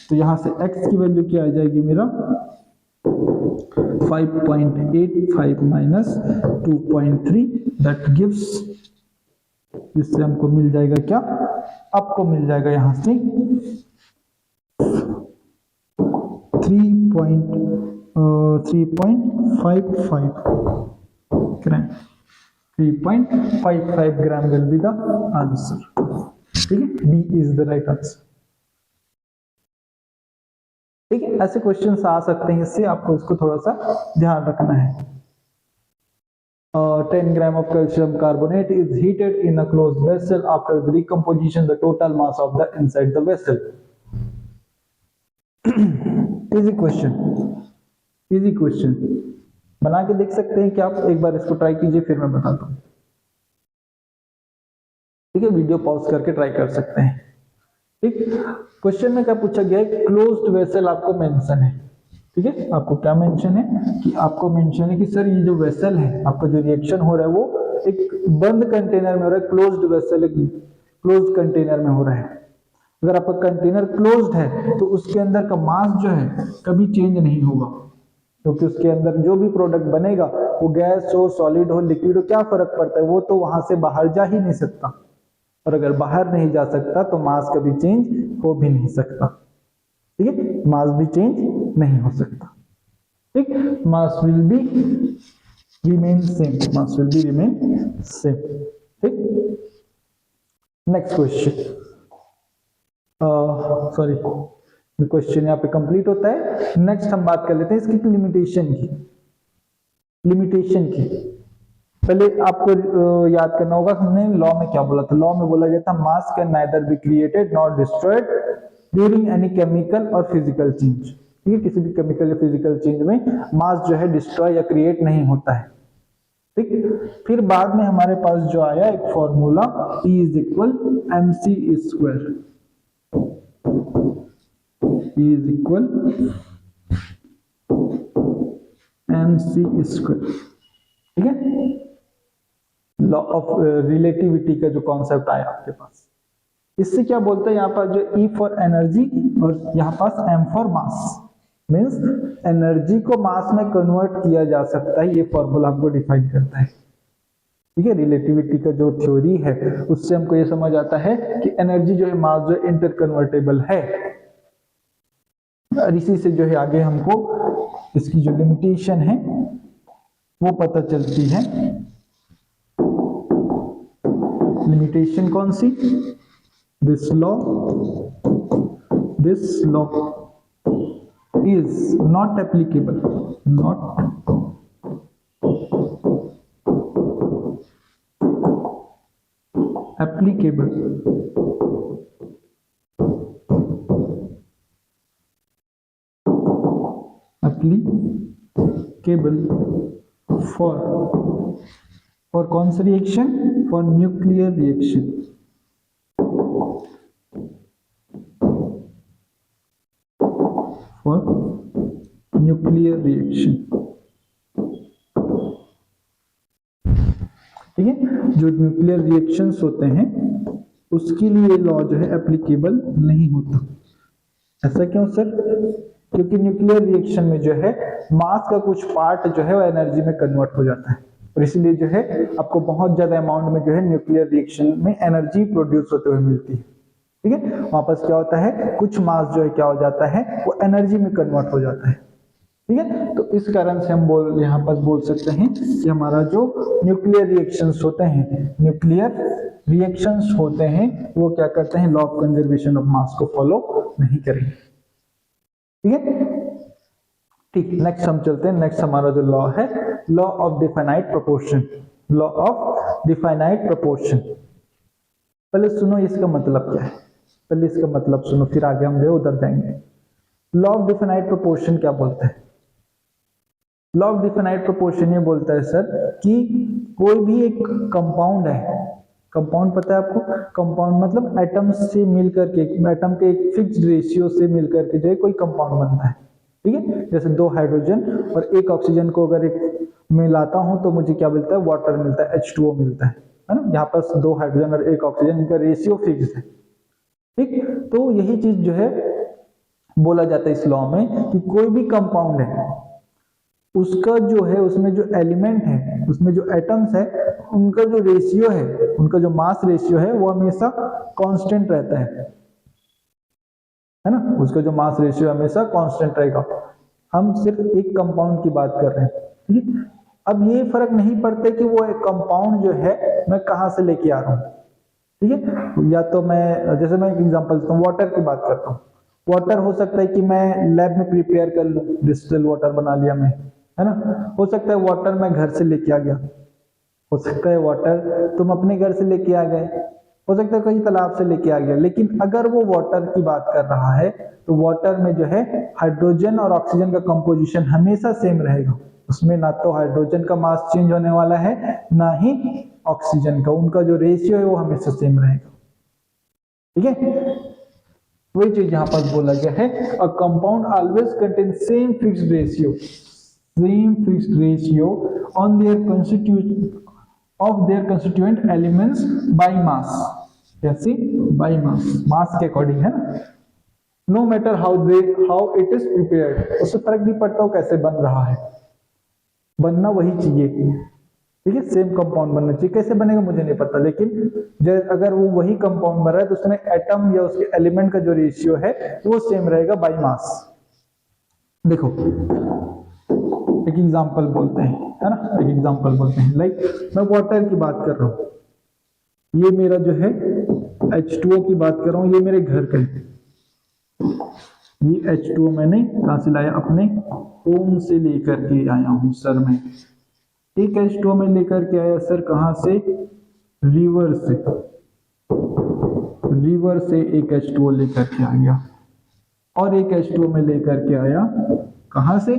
Speaker 1: तो यहां से x की वैल्यू क्या आ जाएगी मेरा 5.85 माइनस 2.3 दैट गिव्स, इससे हमको मिल जाएगा क्या, आपको मिल जाएगा यहां से 3.55 gram. 3.55 gram will be the answer, ठीक है। B is the right answer, ठीक है। ऐसे क्वेश्चंस आ सकते हैं, इससे आपको इसको थोड़ा सा ध्यान रखना है। 10 gram of calcium carbonate is heated in a closed vessel. After the decomposition, the total mass of the inside the vessel. Easy question, easy question. बना के देख सकते हैं कि आप एक बार इसको ट्राई कीजिए, फिर मैं बताता हूँ, ठीक है। वीडियो पॉज करके ट्राई कर सकते हैं, ठीक। क्वेश्चन में क्या पूछा गया है, क्लोज्ड वेसल आपको मेंशन है, ठीक है। आपको क्या मेंशन है कि आपको मेंशन है कि सर ये जो वेसल है आपका जो रिएक्शन हो रहा है वो एक बंद कंटेनर में हो रहा है, क्लोज्ड वेसल एक क्लोज्ड कंटेनर में हो रहा है। अगर आपका कंटेनर क्लोज्ड है तो उसके अंदर का मास जो है कभी चेंज नहीं होगा, क्योंकि उसके अंदर जो भी प्रोडक्ट बनेगा वो गैस हो, सॉलिड हो, लिक्विड हो, क्या फर्क पड़ता है, वो तो वहां से बाहर जा ही नहीं सकता। और अगर बाहर नहीं जा सकता तो मास कभी चेंज हो भी नहीं सकता, ठीक है। मास भी चेंज नहीं हो सकता, ठीक। Mass will be remain same, mass will be remain same, ठीक। नेक्स्ट क्वेश्चन, सॉरी क्वेश्चन यहाँ पे कंप्लीट होता है। नेक्स्ट हम बात कर लेते हैं इसकी लिमिटेशन की। पहले आपको याद करना होगा हमने लॉ में क्या बोला था। लॉ में बोला गया था मास can neither be created not destroyed during any chemical और फिजिकल चेंज, ठीक है। किसी भी केमिकल या फिजिकल चेंज में मास जो है डिस्ट्रॉय या क्रिएट नहीं होता है, ठीक। फिर बाद में हमारे पास जो आया एक formula E is equal mc square, E is equal mc square, ठीक है। लॉ ऑफ रिलेटिविटी का जो कॉन्सेप्ट आया आपके पास, इससे क्या बोलते हैं यहाँ पर जो E फॉर एनर्जी और यहाँ पास M for mass, means energy को मास में कन्वर्ट किया जा सकता है, ये फॉर्मूला हमको डिफाइन करता है, ठीक है। रिलेटिविटी का जो थ्योरी है उससे हमको ये समझ आता है कि एनर्जी जो है मास जो इंटर कन्वर्टेबल है। और इसी से जो है आगे हमको इसकी जो लिमिटेशन है वो पता चलती है। लिमिटेशन कौन सी, this law is not applicable applicable for कौन सा reaction, for nuclear reaction, for nuclear reaction. ठीक है, जो न्यूक्लियर रिएक्शंस होते हैं उसके लिए लॉ जो है एप्लीकेबल नहीं होता। ऐसा क्यों सर? क्योंकि न्यूक्लियर रिएक्शन में जो है मास का कुछ पार्ट जो है वो एनर्जी में कन्वर्ट हो जाता है, और इसीलिए जो है आपको बहुत ज्यादा अमाउंट में जो है न्यूक्लियर रिएक्शन में एनर्जी प्रोड्यूस होते हुए मिलती है। ठीक है, वापस क्या होता है, कुछ मास जो है क्या हो जाता है, वो एनर्जी में कन्वर्ट हो जाता है। ठीक है, तो इस कारण से हम यहाँ पर बोल सकते हैं कि हमारा जो न्यूक्लियर रिएक्शंस होते हैं वो क्या करते हैं, लॉ ऑफ कंजर्वेशन ऑफ मास को फॉलो नहीं करेंगे। ठीक है, ठीक, नेक्स्ट हम चलते हैं। नेक्स्ट हमारा जो लॉ है, law of definite proportion. Law of definite proportion, पहले सुनो इसका मतलब क्या है, पहले इसका मतलब सुनो, फिर आगे हम जो उधर जाएंगे। लॉ ऑफ डिफाइनाइट प्रोपोर्शन क्या बोलता है? लॉ ऑफ डिफाइनाइट प्रोपोर्शन ये बोलता है सर कि कोई भी एक कंपाउंड है, कंपाउंड पता है आपको, कंपाउंड मतलब एटम्स से मिलकर के, एटम के एक फिक्स्ड रेशियो से मिलकर के जो है कोई कंपाउंड बनता है। ठीक है, जैसे 2 हाइड्रोजन और 1 ऑक्सीजन को अगर एक मिलाता हूं तो मुझे क्या मिलता है, वाटर मिलता है, H2O मिलता है ना। यहाँ पर 2 हाइड्रोजन और 1 ऑक्सीजन, इनका रेशियो फिक्स है। ठीक, तो यही चीज जो है बोला जाता है इस लॉ में कि कोई भी कंपाउंड है उसका जो है, उसमें जो एलिमेंट है, उसमें जो एटम्स है, उनका जो रेशियो है, उनका जो मास रेशियो है वो हमेशा कांस्टेंट रहता है ना। उसका जो मास रेशियो हमेशा कांस्टेंट रहेगा। हम सिर्फ एक कंपाउंड की बात कर रहे हैं। ठीक है, अब ये फर्क नहीं पड़ता कि वो एक कंपाउंड जो है मैं कहां से लेके आ रहा हूं। ठीक है, या तो मैं, जैसे मैं एक एग्जांपल देता हूं, वाटर की बात करता हूं। वाटर हो सकता है कि मैं लैब में प्रिपेयर कर लूं, डिस्टिल वाटर बना लिया मैं, है ना। हो सकता है वाटर मैं घर से लेके आ गया, हो सकता है वाटर तुम अपने घर से लेके आ गए, हो सकता है कहीं तालाब से लेके आ गया। लेकिन अगर वो वाटर की बात कर रहा है तो वाटर में जो है हाइड्रोजन और ऑक्सीजन का कंपोजिशन हमेशा सेम रहेगा। उसमें ना तो हाइड्रोजन का मास चेंज होने वाला है, ना ही ऑक्सीजन का, उनका जो रेशियो है वो हमेशा सेम रहेगा। ठीक है, वही चीज यहां पर बोला गया है, a compound always contain same fixed ratio on their of their constituent elements by mass, कैसे, by mass के अकॉर्डिंग, है ना। no matter how it is prepared, उससे फर्क नहीं पड़ता वो कैसे बन रहा है, बनना वही चाहिए। ठीक है, सेम कंपाउंड बनना चाहिए, कैसे बनेगा मुझे नहीं पता, लेकिन अगर वो वही कंपाउंड बन रहा है तो उसमें एटम या उसके एलिमेंट का जो रेशियो है वो सेम रहेगा बाय मास। देखो एक एग्जांपल बोलते हैं, है ना, एक एग्जांपल बोलते हैं, लाइक मैं वाटर की बात कर रहा हूं, ये मेरा जो है H2O की बात कर रहा हूं, ये मेरे घर का है। ये H2O मैंने कहां से लाया, अपने होम से लेकर के आया हूं सर। मैं एक H2O में लेकर के आया सर, कहां से, रिवर से एक H2O लेकर के आ गया, और एक H2O में लेकर के आया कहां से,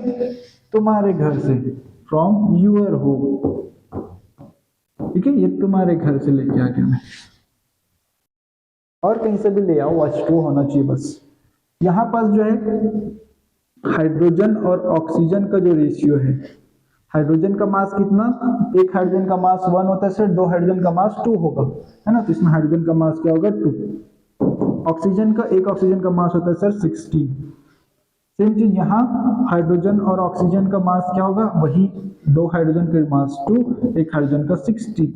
Speaker 1: तुम्हारे घर से, फ्रॉम यूर होम। ठीक है, ये तुम्हारे घर से लेके आ गया मैं, और कहीं से भी ले आओ, H2O होना चाहिए बस। यहां पास जो है हाइड्रोजन और ऑक्सीजन का जो रेशियो है, हाइड्रोजन का मास कितना, एक हाइड्रोजन का मास 1 होता है सर, 2 हाइड्रोजन का मास 2 होगा, है ना। तो इसमें हाइड्रोजन का मास क्या होगा, 2। ऑक्सीजन का, एक ऑक्सीजन का मास होता है सर 16। सेम चीज यहाँ हाइड्रोजन और ऑक्सीजन का मास क्या होगा, वही 2 हाइड्रोजन का मास 2, एक हाइड्रोजन का 16।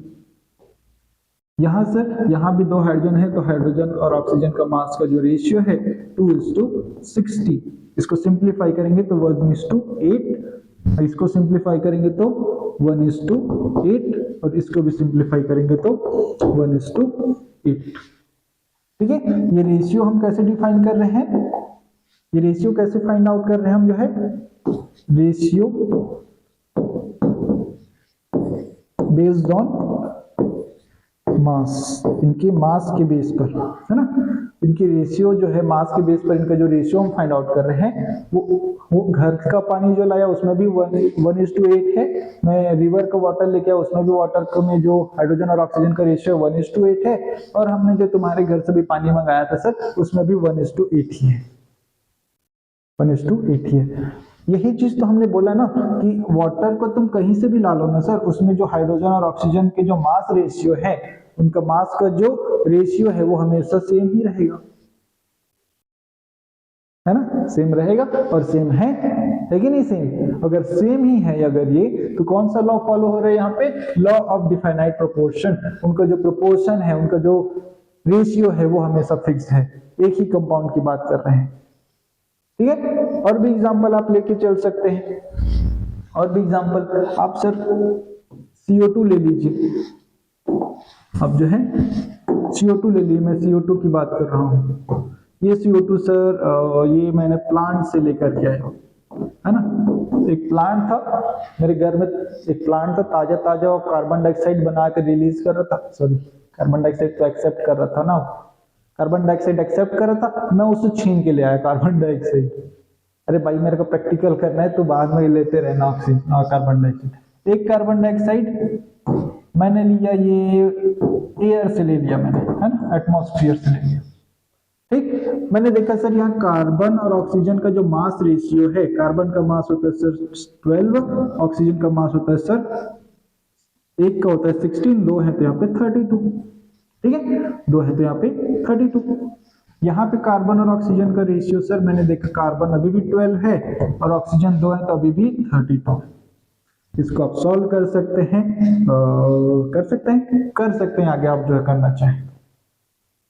Speaker 1: यहां सर, यहां भी 2 हाइड्रोजन है तो हाइड्रोजन और ऑक्सीजन का मास का जो रेशियो है 2:60। इसको सिंप्लीफाई करेंगे तो 1:8, इसको सिंप्लीफाई करेंगे तो 1:8, और इसको भी सिंप्लीफाई करेंगे तो 1:8। ठीक है, ये रेशियो हम कैसे डिफाइन कर रहे हैं, ये रेशियो कैसे फाइंड आउट कर रहे हैं हम, जो है रेशियो बेस्ड ऑन मास, इनके मास के बेस पर, है ना, इनकी रेशियो जो है मास के बेस पर, इनका जो रेशियो हम फाइंड आउट कर रहे हैं वो घर का पानी जो लाया उसमें भी 1:8 है, मैं रिवर का वाटर लेके आया उसमें भी वाटर में जो हाइड्रोजन और ऑक्सीजन का रेशियो 1:8 है, और हमने जो तुम्हारे घर से भी पानी मंगाया था सर उसमें भी 1:8 ही है, 1:8 ही है। यही चीज तो हमने बोला ना कि वाटर को तुम कहीं से भी ला लो ना सर, उसमें जो हाइड्रोजन और ऑक्सीजन के जो मास रेशियो है, उनका मास का जो रेशियो है वो हमेशा सेम ही रहेगा, है ना, सेम रहेगा और सेम है कि नहीं सेम? अगर सेम ही है अगर ये, तो कौन सा लॉ फॉलो हो रहा है यहाँ पे? Law of definite proportion. उनका जो प्रोपोर्शन है, उनका जो रेशियो है वो हमेशा फिक्स है, एक ही कंपाउंड की बात कर रहे हैं, ठीक है। और भी एग्जांपल आप लेके चल सकते हैं, और भी एग्जांपल आप सर CO2 ले लीजिए, अब जो है CO2 ले लीजिए, मैं CO2 की बात कर रहा हूँ, ये CO2 सर ये मैंने प्लांट से लेकर के आया, है ना, एक प्लांट था मेरे घर में, एक प्लांट था ताजा ताजा, और कार्बन डाइऑक्साइड बना के रिलीज कर रहा था, सॉरी कार्बन डाइऑक्साइड तो एक्सेप्ट कर रहा था ना, कार्बन डाइऑक्साइड एक्सेप्ट कर रहा था, मैं उसे छीन के ले आया कार्बन डाइऑक्साइड। अरे भाई मेरे को प्रैक्टिकल करना है तो बाद में लेते रहना ऑक्सीजन कार्बन डाइऑक्साइड। एक कार्बन डाइऑक्साइड मैंने लिया, ये एयर से ले लिया मैंने, है ना, एटमॉस्फेयर से ले लिया, ठीक। मैंने देखा सर यहाँ कार्बन और ऑक्सीजन का जो मास रेशियो है, कार्बन का मास होता है सर 12, ऑक्सीजन का मास होता है सर एक का होता है 16, दो है तो यहाँ पे 32, ठीक है, दो है तो यहाँ पे 32। यहाँ पे कार्बन और ऑक्सीजन का रेशियो सर मैंने देखा कार्बन अभी भी 12 है और ऑक्सीजन 2 है तो अभी भी 32। इसको आप सॉल्व कर सकते हैं, कर सकते हैं आगे आप जो करना चाहें,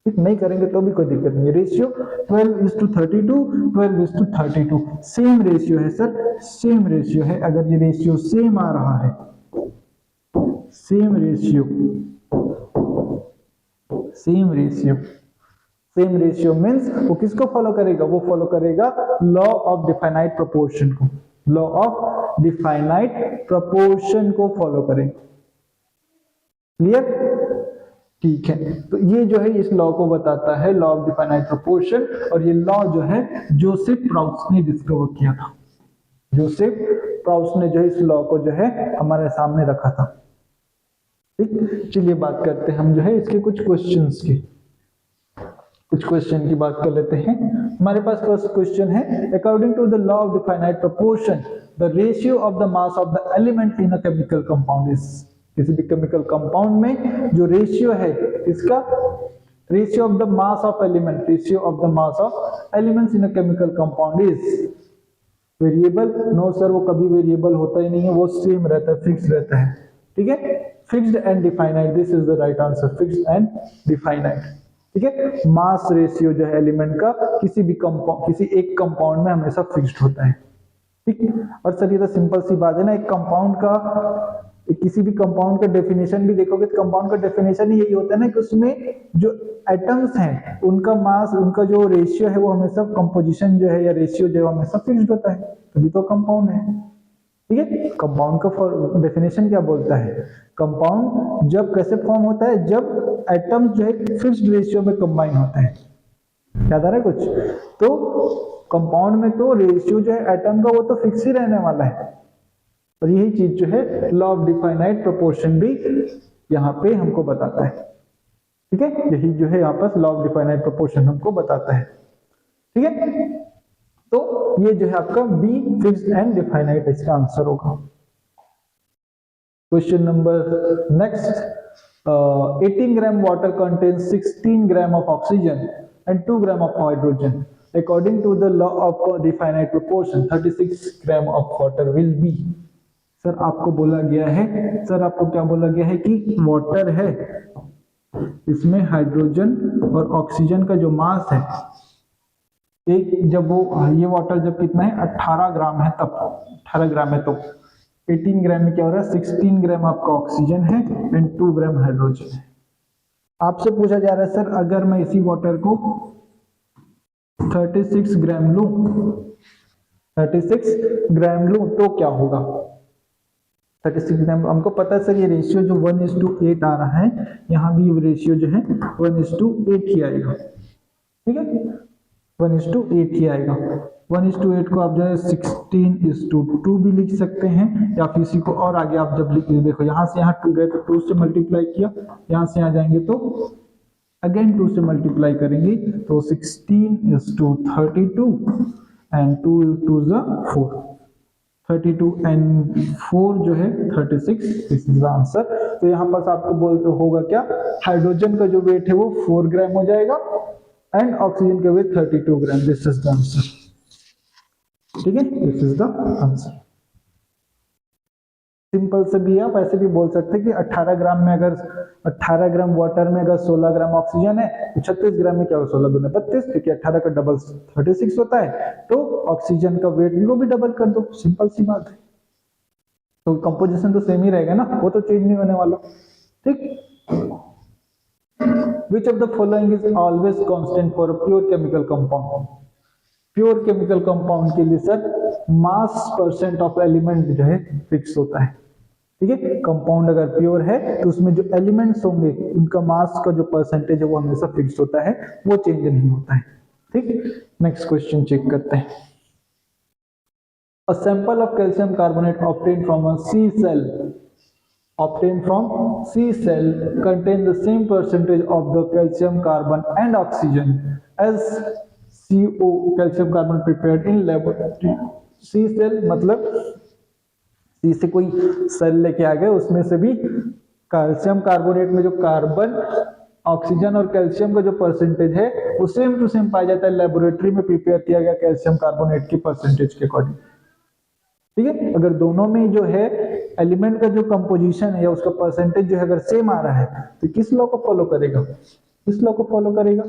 Speaker 1: ठीक, नहीं करेंगे तो भी कोई दिक्कत नहीं। रेशियो 12:32, 12:32 सेम रेशियो है सर, सेम रेशियो है। अगर ये रेशियो सेम आ रहा है, same ratio, same ratio, same ratio means वो किसको फॉलो करेगा? वो फॉलो करेगा लॉ ऑफ डिफाइनाइट प्रोपोर्शन को, लॉ ऑफ डिफाइनाइट प्रोपोर्शन को फॉलो करेगा। क्लियर? ठीक है, तो ये जो है इस लॉ को बताता है, लॉ ऑफ डिफाइनाइट प्रोपोर्शन, और ये लॉ जो है जोसेफ प्राउस ने डिस्कवर किया था। जोसेफ प्राउस ने जो है इस लॉ को जो है हमारे सामने रखा था, ठीक। चलिए बात करते हैं हम जो है इसके कुछ क्वेश्चंस की, कुछ क्वेश्चन की बात कर लेते हैं। हमारे पास फर्स्ट क्वेश्चन है, according to the law of definite proportion the ratio of the mass of the element in a chemical compound is, किसी भी केमिकल कंपाउंड में जो रेशियो है इसका, ratio of the mass of element, ratio of the mass of elements in a chemical compound is variable. No sir, वो कभी वेरिएबल होता ही नहीं है, वो सेम रहता है, फिक्स रहता है, ठीक है, fixed and definite, this is the right answer, fixed and definite, ठीक है। मास रेशियो जो है एलिमेंट का किसी भी कंपाउंड, किसी एक कंपाउंड में हमेशा फिक्स्ड होता है, ठीक। और सर ये तो सिंपल सी बात है ना, एक कंपाउंड का, किसी भी कंपाउंड का डेफिनेशन भी देखोगे तो कंपाउंड का डेफिनेशन ही यही होता है ना कि उसमें जो एटम्स हैं उनका मास, उनका जो रेशियो है वो हमेशा, कंपोजिशन जो है या रेशियो जो है हमेशा फिक्स्ड होता है, तभी तो कंपाउंड है, ठीक है। कंपाउंड का डेफिनेशन क्या बोलता है? कंपाउंड जब कैसे फॉर्म होता है? जब एटम्स जो है फिक्स्ड रेशियो में कंबाइन होते हैं। याद आ रहा है कुछ? तो कंपाउंड में तो रेशियो जो है एटम का वो तो फिक्स ही रहने वाला है, और यही चीज जो है लॉ ऑफ डिफाइनाइट प्रोपोर्शन भी यहाँ पे हमको बताता है, ठीक है। यही जो है यहाँ पर लॉ ऑफ डिफाइनाइट प्रोपोर्शन हमको बताता है, ठीक है। तो ये जो है आपका बी, फिक्स्ड एंड डिफाइनाइट, इसका आंसर होगा। Question number next, 18 gram water contains 16 gram of oxygen and 2 gram of hydrogen, according to the law of definite proportion 36 gram of water will be. Sir आपको बोला गया है, सर आपको क्या बोला गया है कि वाटर है, इसमें हाइड्रोजन और ऑक्सीजन का जो मास है, एक जब वो ये वाटर जब कितना है 18 ग्राम है, तब 18 ग्राम है, तो 18 ग्राम में क्या हो रहा है, 16 ग्राम आपका ऑक्सीजन है एंड 2 ग्राम हाइड्रोजन है। आपसे पूछा जा रहा है सर अगर मैं इसी वाटर को 36 ग्राम लूं, 36 ग्राम लूं तो क्या होगा? 36 ग्राम। हमको पता है सर ये रेशियो जो 1:8 आ रहा है, यहाँ भी रेशियो जो है 1:8 ही आएगा, ठीक है, 1:8 ही आएगा। 1:8 को आप जो है 16:2 भी लिख सकते हैं, या फिर इसी को और आगे आप जब लिख देखो यहाँ से यहाँ 2 गए तो 2 से मल्टीप्लाई किया, यहाँ से यहाँ जाएंगे तो अगेन 2 से मल्टीप्लाई करेंगे तो 16:32 एंड 2 2 4, 32 एंड 4 जो है 36, दिस इज द आंसर। तो यहाँ पर आपको बोलते होगा क्या, हाइड्रोजन का जो वेट है वो 4 ग्राम हो जाएगा एंड ऑक्सीजन का weight 32 gram, this is the answer, ठीक है, this is the answer. Simple से भी आप ऐसे भी बोल सकते हैं कि 18 ग्राम में अगर 18 ग्राम वाटर में अगर 16 ग्राम ऑक्सीजन है तो 36 ग्राम में क्या होगा, 16 दूनी 32, क्योंकि 18 का डबल 36 होता है, तो ऑक्सीजन का वेट भी वो भी डबल कर दो, सिंपल सी बात है। तो कंपोजिशन तो सेम ही रहेगा ना, वो तो चेंज नहीं होने वाला, ठीक। Which of the following is always constant for a pure chemical compound? Pure chemical compound के लिए sir mass percent of element जो है फिक्स होता है, ठीक है। कंपाउंड अगर प्योर है तो उसमें जो एलिमेंट्स होंगे उनका मास का जो परसेंटेज है वो हमेशा फिक्स होता है, वो चेंज नहीं होता है, ठीक। नेक्स्ट क्वेश्चन चेक करते हैं। A sample of calcium carbonate obtained from a C cell contain the same percentage of the calcium carbon and oxygen as CO calcium carbon prepared in laboratory। C cell मतलब C से कोई सेल लेके आ गए, उसमें से भी कैल्शियम कार्बोनेट में जो कार्बन, ऑक्सीजन और कैल्शियम का जो परसेंटेज है वो सेम टू सेम पाया जाता है लेबोरेटरी में प्रिपेयर किया गया कैल्शियम कार्बोनेट की परसेंटेज के अकॉर्डिंग, ठीक है। अगर दोनों में जो है एलिमेंट का जो कंपोजिशन है या उसका परसेंटेज जो है अगर सेम आ रहा है तो किस लॉ को फॉलो करेगा, किस लॉ को फॉलो करेगा,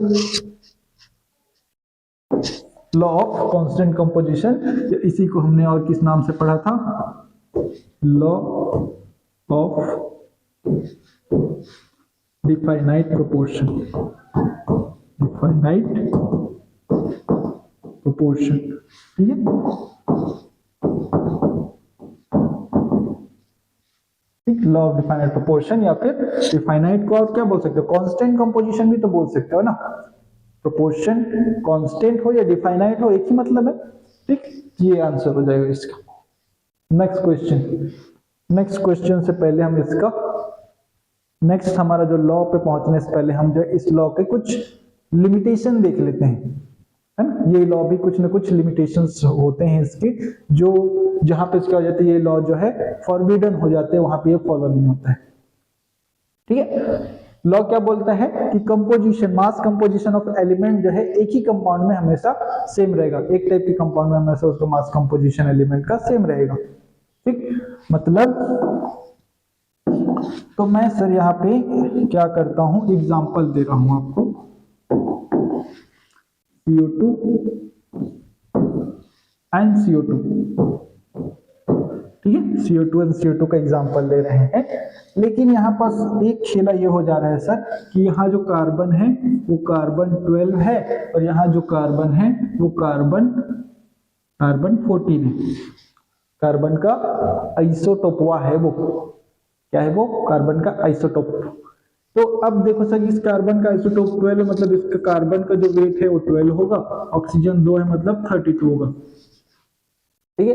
Speaker 1: लॉ ऑफ कांस्टेंट कंपोजिशन। इसी को हमने और किस नाम से पढ़ा था, law of definite proportion, definite proportion, ठीक है, लॉ ऑफ डिफाइनाइट प्रोपोर्शन, या फिर डिफाइनाइट को आप क्या बोल सकते हो, कांस्टेंट कंपोजिशन भी तो बोल सकते हो ना। प्रोपोर्शन कांस्टेंट हो या डिफाइनाइट हो एक ही मतलब है, ठीक, ये आंसर हो जाएगा इसका। नेक्स्ट क्वेश्चन, नेक्स्ट क्वेश्चन से पहले हम इसका नेक्स्ट हमारा जो लॉ पे पहुंचने से पहले हम जो इस लॉ के कुछ लिमिटेशन देख लेते हैं, है ना। ये लॉ भी कुछ ना कुछ लिमिटेशंस होते हैं इसके, जो जहां पे क्या हो जाती है ये लॉ जो है फॉरबिडन हो जाते हैं, वहां पे ये फॉलो नहीं होता है, ठीक है। लॉ क्या बोलता है कि composition, mass composition of element जो है एक ही कंपाउंड में हमेशा सेम रहेगा, एक टाइप के कंपाउंड में हमेशा उसका मास कंपोजिशन एलिमेंट का सेम रहेगा, ठीक। मतलब तो मैं सर यहाँ पे क्या करता हूं, एग्जांपल दे रहा हूं आपको, CO2 एंड CO2, ठीक है, CO2 एंड CO2 का एग्जांपल ले रहे हैं। लेकिन यहाँ पास एक खेला ये हो जा रहा है सर कि यहाँ जो कार्बन है वो कार्बन 12 है और यहाँ जो कार्बन है वो कार्बन 14 है, कार्बन का आइसोटोपवा है, वो क्या है, वो कार्बन का आइसोटोप। तो अब देखो सर इस कार्बन का आइसोटोप 12 मतलब इसका कार्बन का जो वेट है वो 12 होगा, ऑक्सीजन 2 है मतलब 32 होगा, ठीक है।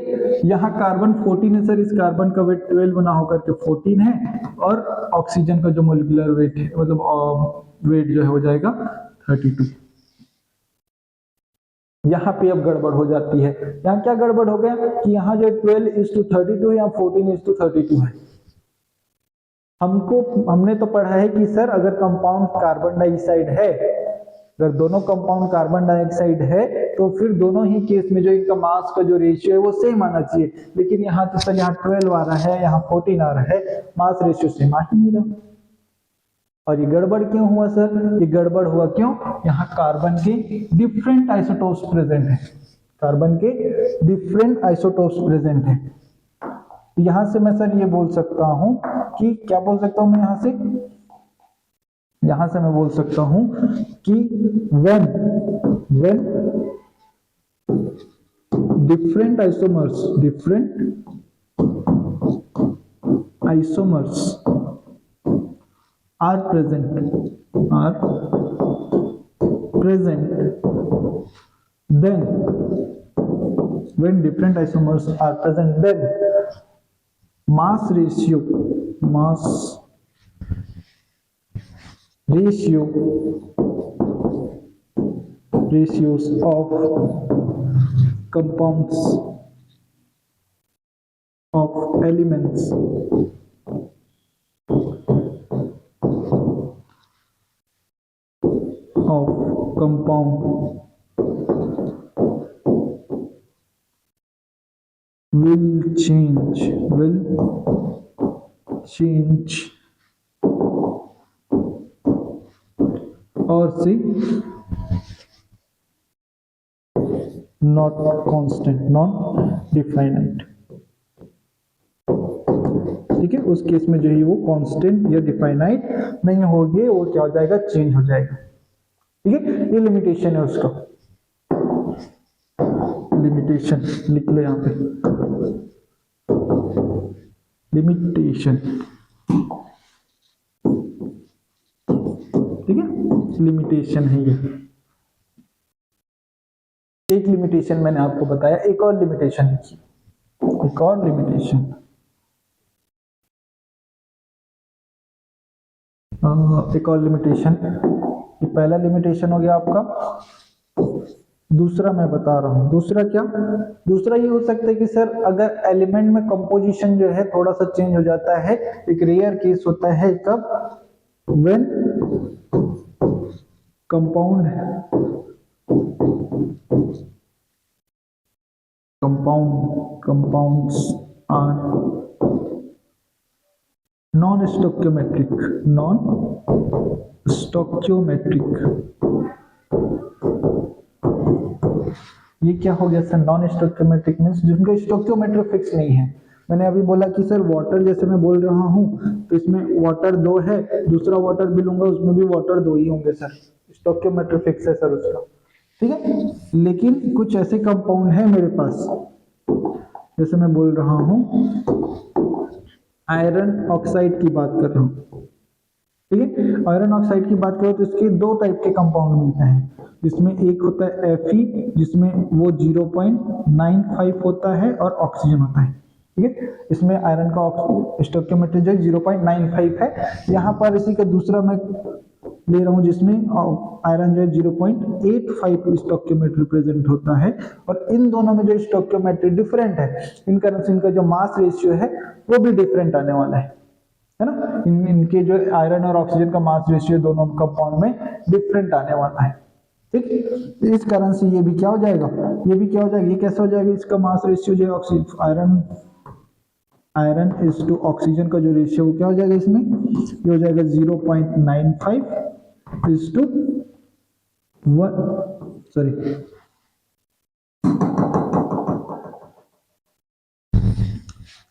Speaker 1: यहाँ कार्बन 14 है सर, इस कार्बन का वेट 12 ना होकर के 14 है और ऑक्सीजन का जो मोलिकुलर वेट है मतलब वेट जो है हो जाएगा 32। यहाँ पे अब गड़बड़ हो जाती है, यहाँ क्या गड़बड़ हो गया कि यहाँ जो 12:32 या 14:32 है। हमने तो पढ़ा है कि सर अगर कंपाउंड कार्बन डाइऑक्साइड है, अगर दोनों कंपाउंड कार्बन डाइऑक्साइड है तो फिर दोनों ही केस में जो इनका मास का जो रेशियो है वो सेम आना चाहिए, लेकिन यहाँ तो सर यहाँ 12 आ रहा है, यहाँ 14 आ रहा है, मास रेशियो सेम आ ही नहीं रहा। और ये गड़बड़ क्यों हुआ सर, ये गड़बड़ हुआ क्यों, यहाँ कार्बन के डिफरेंट आइसोटोप्स प्रेजेंट है, कार्बन के डिफरेंट आइसोटोप्स प्रेजेंट है। यहां से मैं सर ये बोल सकता हूं कि क्या बोल सकता हूं मैं यहां से मैं बोल सकता हूं कि when different isomers isomers are present, then when different isomers are present, then mass ratios of compounds of elements of compound will change or say not constant, non definite. ठीक है, उस केस में जो है वो कांस्टेंट या डिफाइनाइट नहीं होगी, वो क्या हो जाएगा, चेंज हो जाएगा। ठीक है, ये लिमिटेशन है उसका, लिमिटेशन लिख लो यहां पे, लिमिटेशन। ठीक है, लिमिटेशन है ये। एक लिमिटेशन मैंने आपको बताया, एक और लिमिटेशन लिखिए, एक और लिमिटेशन। एक और लिमिटेशन, ये पहला लिमिटेशन हो गया आपका। दूसरा मैं बता रहा हूं, दूसरा क्या, दूसरा ये हो सकता है कि सर अगर एलिमेंट में कंपोजिशन जो है थोड़ा सा चेंज हो जाता है, एक रेयर केस होता है कब, व्हेन compounds are non-stoichiometric। ये क्या हो गया सर, नॉन स्टोइकियोमेट्रिक मींस जिनका स्टोइकियोमेट्री फिक्स नहीं है। मैंने अभी बोला कि सर वाटर, जैसे मैं बोल रहा हूं तो इसमें वाटर 2 है, दूसरा वाटर भी लूंगा उसमें भी वाटर 2 ही होंगे सर, स्टोइकियोमेट्री फिक्स है सर उसका। ठीक है, लेकिन कुछ ऐसे कंपाउंड है मेरे पास, जैसे मैं बोल रहा हूं आयरन ऑक्साइड की बात कर रहा हूं। ठीक है, आयरन ऑक्साइड की बात करो तो इसके 2 टाइप के कंपाउंड मिलते हैं, जिसमें एक होता है Fe, जिसमें वो 0.95 होता है और ऑक्सीजन होता है। ठीक है, इसमें आयरन का स्टोइकियोमेट्री जो 0.95 है। यहाँ पर इसी का दूसरा मैं ले रहा हूं जिसमें आयरन जो है 0.85 स्टोइकियोमेट्री प्रेजेंट होता है, और इन दोनों में जो स्टोइकियोमेट्री डिफरेंट है, इनका जो मास रेशियो है वो भी डिफरेंट आने वाला है ना। इनके जो आयरन और ऑक्सीजन का मास रेशियो दोनों कंपाउंड में डिफरेंट आने वाला है। ठीक, इस कारण से ये भी क्या हो जाएगा, ये भी क्या हो जाएगा, ये कैसे हो जाएगा, इसका मास रेशियो जो है oxygen iron is to oxygen का जो रेशियो वो क्या हो जाएगा, इसमें ये हो जाएगा 0.95 इज टू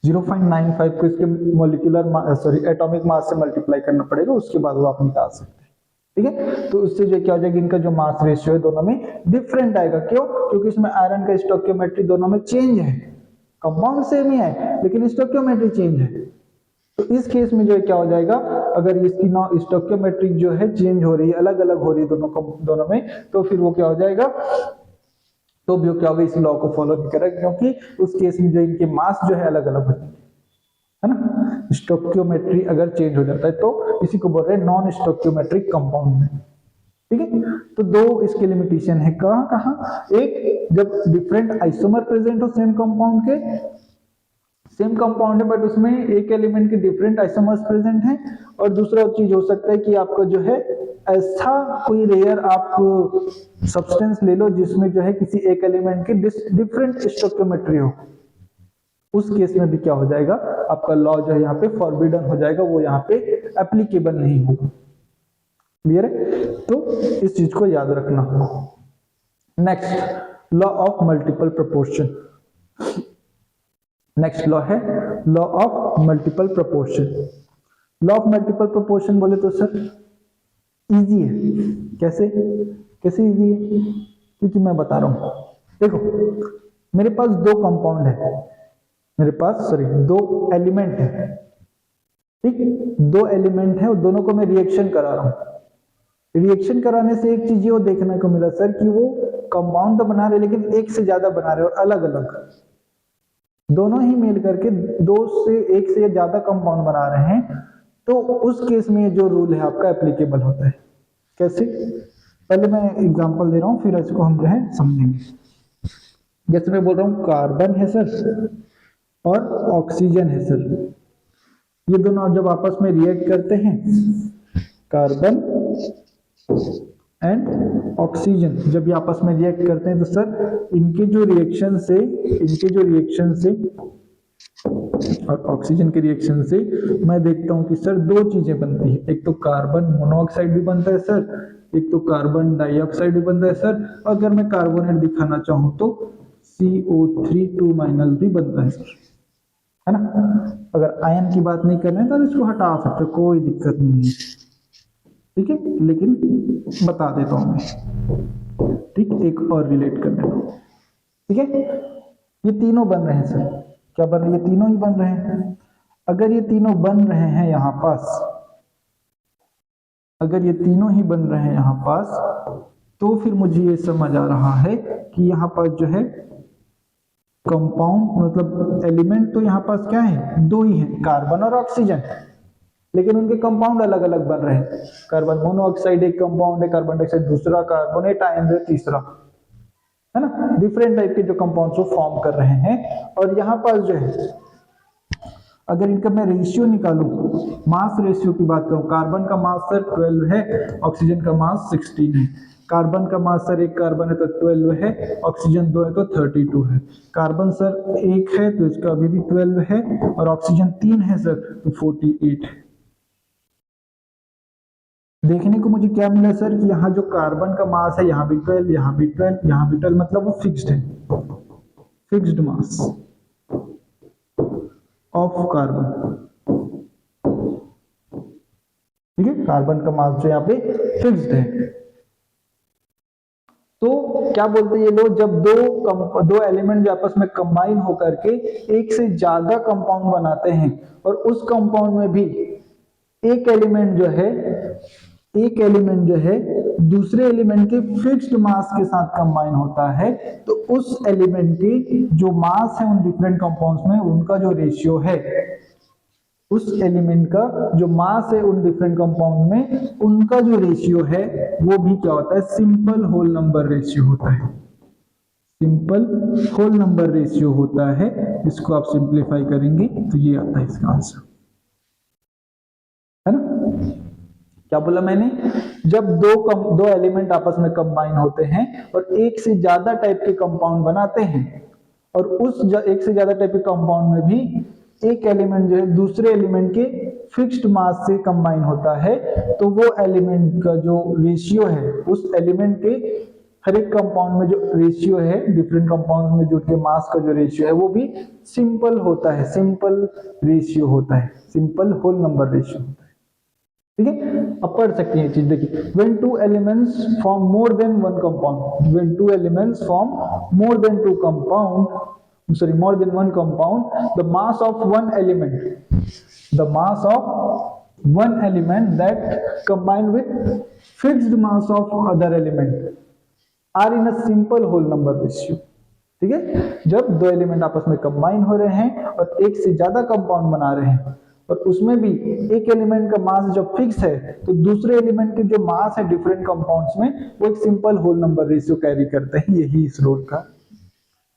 Speaker 1: 0.95 को इसके मोलिकुलर एटॉमिक मास से मल्टीप्लाई करना पड़ेगा, उसके बाद वो आप निकाल सकते हैं। ठीक है, तो उससे जो क्या हो जाएगा, इनका जो मास रेशियो है दोनों में डिफरेंट आएगा। क्यों, क्योंकि इसमें आयरन का स्टोइकियोमेट्री दोनों में चेंज है, कंपाउंड सेम ही है लेकिन स्टोइकियोमेट्री चेंज है। तो इस केस में जो है क्या हो जाएगा, अगर इसकी स्टोइकियोमेट्री जो है चेंज हो रही है, अलग अलग हो रही है दोनों में, तो फिर वो क्या हो जाएगा, तो भी क्या होगा, इस लॉ को फॉलो नहीं करेगा, क्योंकि उस केस में जो इनके मास जो है अलग अलग हो जाएंगे, है ना। स्टोइकियोमेट्री अगर चेंज हो जाता है तो इसी को बोल रहे हैं नॉन स्टोइकियोमेट्रिक कंपाउंड में। ठीक है, तो 2 इसके लिमिटेशन है, कहां, एक जब डिफरेंट आइसोमर प्रेजेंट हो सेम कंपाउंड के, सेम कंपाउंड है बट उसमें एक एलिमेंट के डिफरेंट आइसोमर्स प्रेजेंट हैं, और दूसरा चीज हो सकता है कि आपका जो है ऐसा कोई रेयर आप सब्सटेंस ले लो जिसमें जो है किसी एक एलिमेंट की डिफरेंट स्टोइकियोमेट्री हो, उस केस में भी क्या हो जाएगा, आपका लॉ जो है यहाँ पे फॉरबिडन हो जाएगा, वो यहाँ पे एप्लीकेबल नहीं होगा। क्लियर है, तो इस चीज को याद रखना। Next, law of multiple proportion. Next law है law of multiple proportion. Law of multiple proportion बोले तो सर इजी है, कैसे इजी है, क्योंकि मैं बता रहा हूं, देखो मेरे पास 2 कंपाउंड है, 2 एलिमेंट है, ठीक, दो एलिमेंट है और दोनों को मैं रिएक्शन करा रहा हूं। रिएक्शन कराने से एक चीज ये देखने को मिला सर कि वो कंपाउंड तो बना रहे लेकिन एक से ज्यादा बना रहे और अलग अलग, दोनों ही मिल करके दो से एक से ज्यादा कंपाउंड बना रहे हैं, तो उस केस में जो रूल है आपका एप्लीकेबल होता है। कैसे, पहले मैं एग्जांपल दे रहा हूं फिर इसको हम जो है समझेंगे। जैसे मैं बोल रहा हूं कार्बन है सर और ऑक्सीजन है सर, ये दोनों जब आपस में रिएक्ट करते हैं, कार्बन एंड ऑक्सीजन जब ये आपस में रिएक्ट करते हैं, तो सर इनके जो रिएक्शन से और ऑक्सीजन के रिएक्शन से मैं देखता हूं कि सर दो चीजें बनती है, एक तो कार्बन मोनोऑक्साइड भी बनता है सर, एक तो कार्बन डाइऑक्साइड भी बनता है सर, अगर मैं कार्बोनेट दिखाना चाहूं तो CO3 भी बनता है सर, है ना। अगर आयन की बात नहीं करना है तो इसको हटा सकते, कोई दिक्कत नहीं है, ठीक है, लेकिन बता देता हूं मैं, ठीक, एक और रिलेट कर देता हूं, ठीक है। ये तीनों बन रहे हैं सर, क्या बन रहे हैं, ये तीनों ही बन रहे हैं। अगर ये तीनों बन रहे हैं यहां पास, अगर ये तीनों ही बन रहे हैं यहां पास, तो फिर मुझे ये समझ आ रहा है कि यहां पास जो है कंपाउंड मतलब एलिमेंट तो यहां पास क्या है, दो ही हैं, कार्बन और ऑक्सीजन, लेकिन उनके कंपाउंड अलग अलग बन रहे हैं। कार्बन मोनोऑक्साइड एक कंपाउंड है, कार्बन डाइऑक्साइड दूसरा, कार्बोनेट आयन है तीसरा, है ना, डिफरेंट टाइप के जो कंपाउंड्स को फॉर्म कर रहे हैं। और यहां पास जो है अगर इनका मैं रेशियो निकालूं, मास रेशियो की बात करूं, कार्बन का मास सर 12 है, ऑक्सीजन का मास 16 है। कार्बन का मास सर एक कार्बन है तो 12 है, ऑक्सीजन 2 है तो 32 है। कार्बन सर एक है तो इसका अभी भी 12 है, और ऑक्सीजन 3 है सर तो 48 है। देखने को मुझे क्या मिला सर कि यहाँ जो कार्बन का मास है यहाँ भी 12, यहाँ भी 12, यहाँ भी 12, मतलब वो फिक्स्ड है, फिक्स्ड मास ऑफ कार्बन, ठीक है, कार्बन का मास जो यहाँ पे फिक्स्ड है। तो क्या बोलते हैं ये लोग, जब दो एलिमेंट जो आपस में कंबाइन होकर के एक से ज्यादा कंपाउंड बनाते हैं, और उस कंपाउंड में भी एक एलिमेंट जो है दूसरे एलिमेंट के फिक्स्ड मास के साथ कंबाइन होता है, तो उस एलिमेंट के जो मास है उन डिफरेंट कंपाउंड्स में, उनका जो रेशियो है, उस एलिमेंट का जो मास है उन डिफरेंट कंपाउंड में, उनका जो रेशियो है वो भी क्या होता है, सिंपल होल नंबर रेशियो होता है, सिंपल होल नंबर रेशियो होता है। इसको आप सिंप्लीफाई करेंगे तो ये आता है इसका आंसर, है ना। क्या बोला मैंने, जब दो एलिमेंट आपस में कंबाइन होते हैं और एक से ज्यादा टाइप के कंपाउंड बनाते हैं, और उस एक से ज्यादा टाइप के कंपाउंड में भी एक एलिमेंट जो है दूसरे एलिमेंट के फिक्स्ड मास से कंबाइन होता है, तो वो एलिमेंट का जो रेशियो है, उस एलिमेंट के हर एक कंपाउंड में जो रेशियो है, डिफरेंट कंपाउंड में जो के मास का जो रेशियो है वो भी सिंपल होता है, सिंपल रेशियो होता है, सिंपल होल नंबर रेशियो होता है, ठीक है। अब पढ़ सकते हैं ये चीज, देखिए, when two elements form more than one compound, when two elements form more than two compound, sorry, more than one compound, the mass of one element that combined with fixed mass of other element are in a simple whole number ratio, ठीक है। जब दो एलिमेंट आपस में कंबाइन हो रहे हैं और एक से ज्यादा कंपाउंड बना रहे हैं, और उसमें भी एक एलिमेंट का मास जब फिक्स है, तो दूसरे एलिमेंट के जो मास है डिफरेंट कंपाउंड्स में, वो एक simple whole number ratio carry करते हैं। यही इस रूल का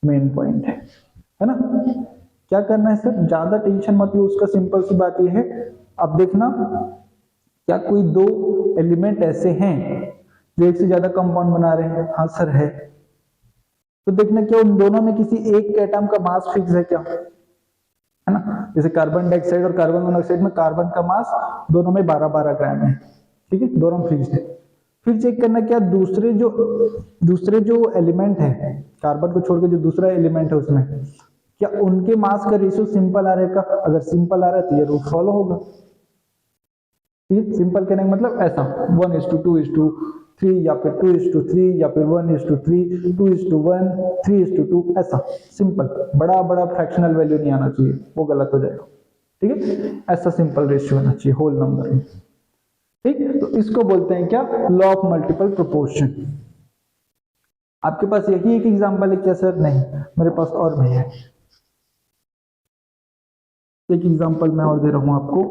Speaker 1: मेन पॉइंट है ना। क्या करना है सर, ज्यादा टेंशन मत लो, उसका सिंपल सी बात यह है, अब देखना क्या कोई दो एलिमेंट ऐसे हैं जो एक से ज्यादा कंपाउंड बना रहे हैं, हाँ सर है। तो देखना क्या उन दोनों में किसी एक एटम का मास फिक्स है क्या, है ना। जैसे कार्बन डाइऑक्साइड और कार्बन मोनोऑक्साइड में कार्बन का मास दोनों में 12-12 ग्राम है, ठीक है, दोनों फिक्स्ड है। फिर चेक करना क्या दूसरे जो एलिमेंट है, कार्बन को छोड़ के जो दूसरा एलिमेंट है उसमें, क्या उनके मास का रेशियो सिंपल आ रहेगा, अगर सिंपल आ रहा है तो ये रूल फॉलो होगा, ठीक है। सिंपल कहने का मतलब ऐसा 1:2:3 या फिर 2:3 या फिर 1:3 2:1 3:2, ऐसा सिंपल, बड़ा फ्रैक्शनल वैल्यू नहीं आना चाहिए, वो गलत हो जाएगा, ठीक है, ऐसा सिंपल रेशियो होना चाहिए होल नंबर में। ठीक, तो इसको बोलते हैं क्या, लॉ ऑफ मल्टीपल प्रोपोर्शन। आपके पास यही एक एग्जांपल है क्या सर? नहीं, मेरे पास और भी है। एक एग्जांपल मैं और दे रहा हूं आपको,